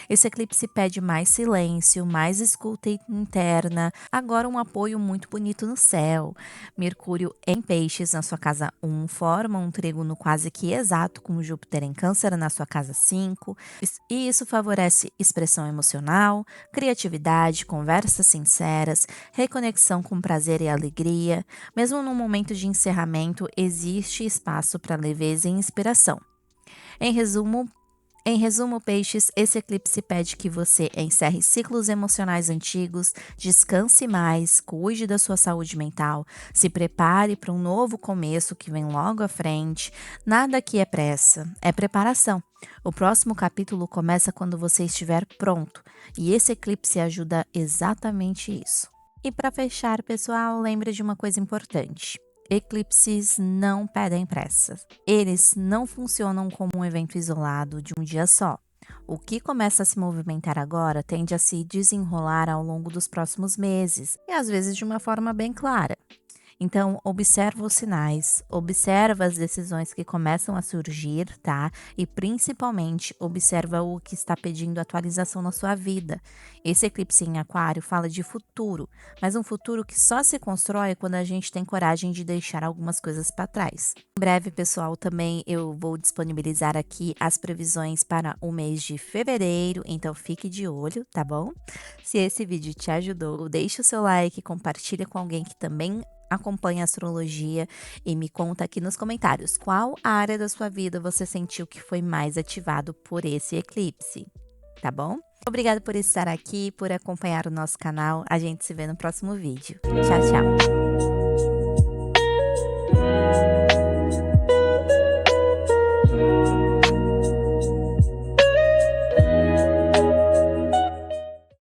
Esse eclipse pede mais silêncio, mais escuta interna, agora um apoio muito bonito no céu. Mercúrio em Peixes na sua casa 1 forma um trígono quase que exato com Júpiter em Câncer na sua casa 5, e isso favorece expressão emocional, criatividade, conversas sinceras, reconexão com prazer e alegria. Mesmo num momento de encerramento, existe espaço para leveza e inspiração. Em resumo, peixes, esse eclipse pede que você encerre ciclos emocionais antigos, descanse mais, cuide da sua saúde mental, se prepare para um novo começo que vem logo à frente. Nada aqui é pressa, é preparação. O próximo capítulo começa quando você estiver pronto, e esse eclipse ajuda exatamente isso. E para fechar, pessoal, lembre de uma coisa importante. Eclipses não pedem pressa. Eles não funcionam como um evento isolado de um dia só. O que começa a se movimentar agora tende a se desenrolar ao longo dos próximos meses, e às vezes de uma forma bem clara. Então, observa os sinais, observa as decisões que começam a surgir, tá? E principalmente, observa o que está pedindo atualização na sua vida. Esse eclipse em Aquário fala de futuro, mas um futuro que só se constrói quando a gente tem coragem de deixar algumas coisas para trás. Em breve, pessoal, também eu vou disponibilizar aqui as previsões para o mês de fevereiro, então fique de olho, tá bom? Se esse vídeo te ajudou, deixe o seu like, compartilha com alguém que também acompanha a astrologia e me conta aqui nos comentários qual área da sua vida você sentiu que foi mais ativado por esse eclipse, tá bom? Obrigada por estar aqui, por acompanhar o nosso canal. A gente se vê no próximo vídeo. Tchau, tchau!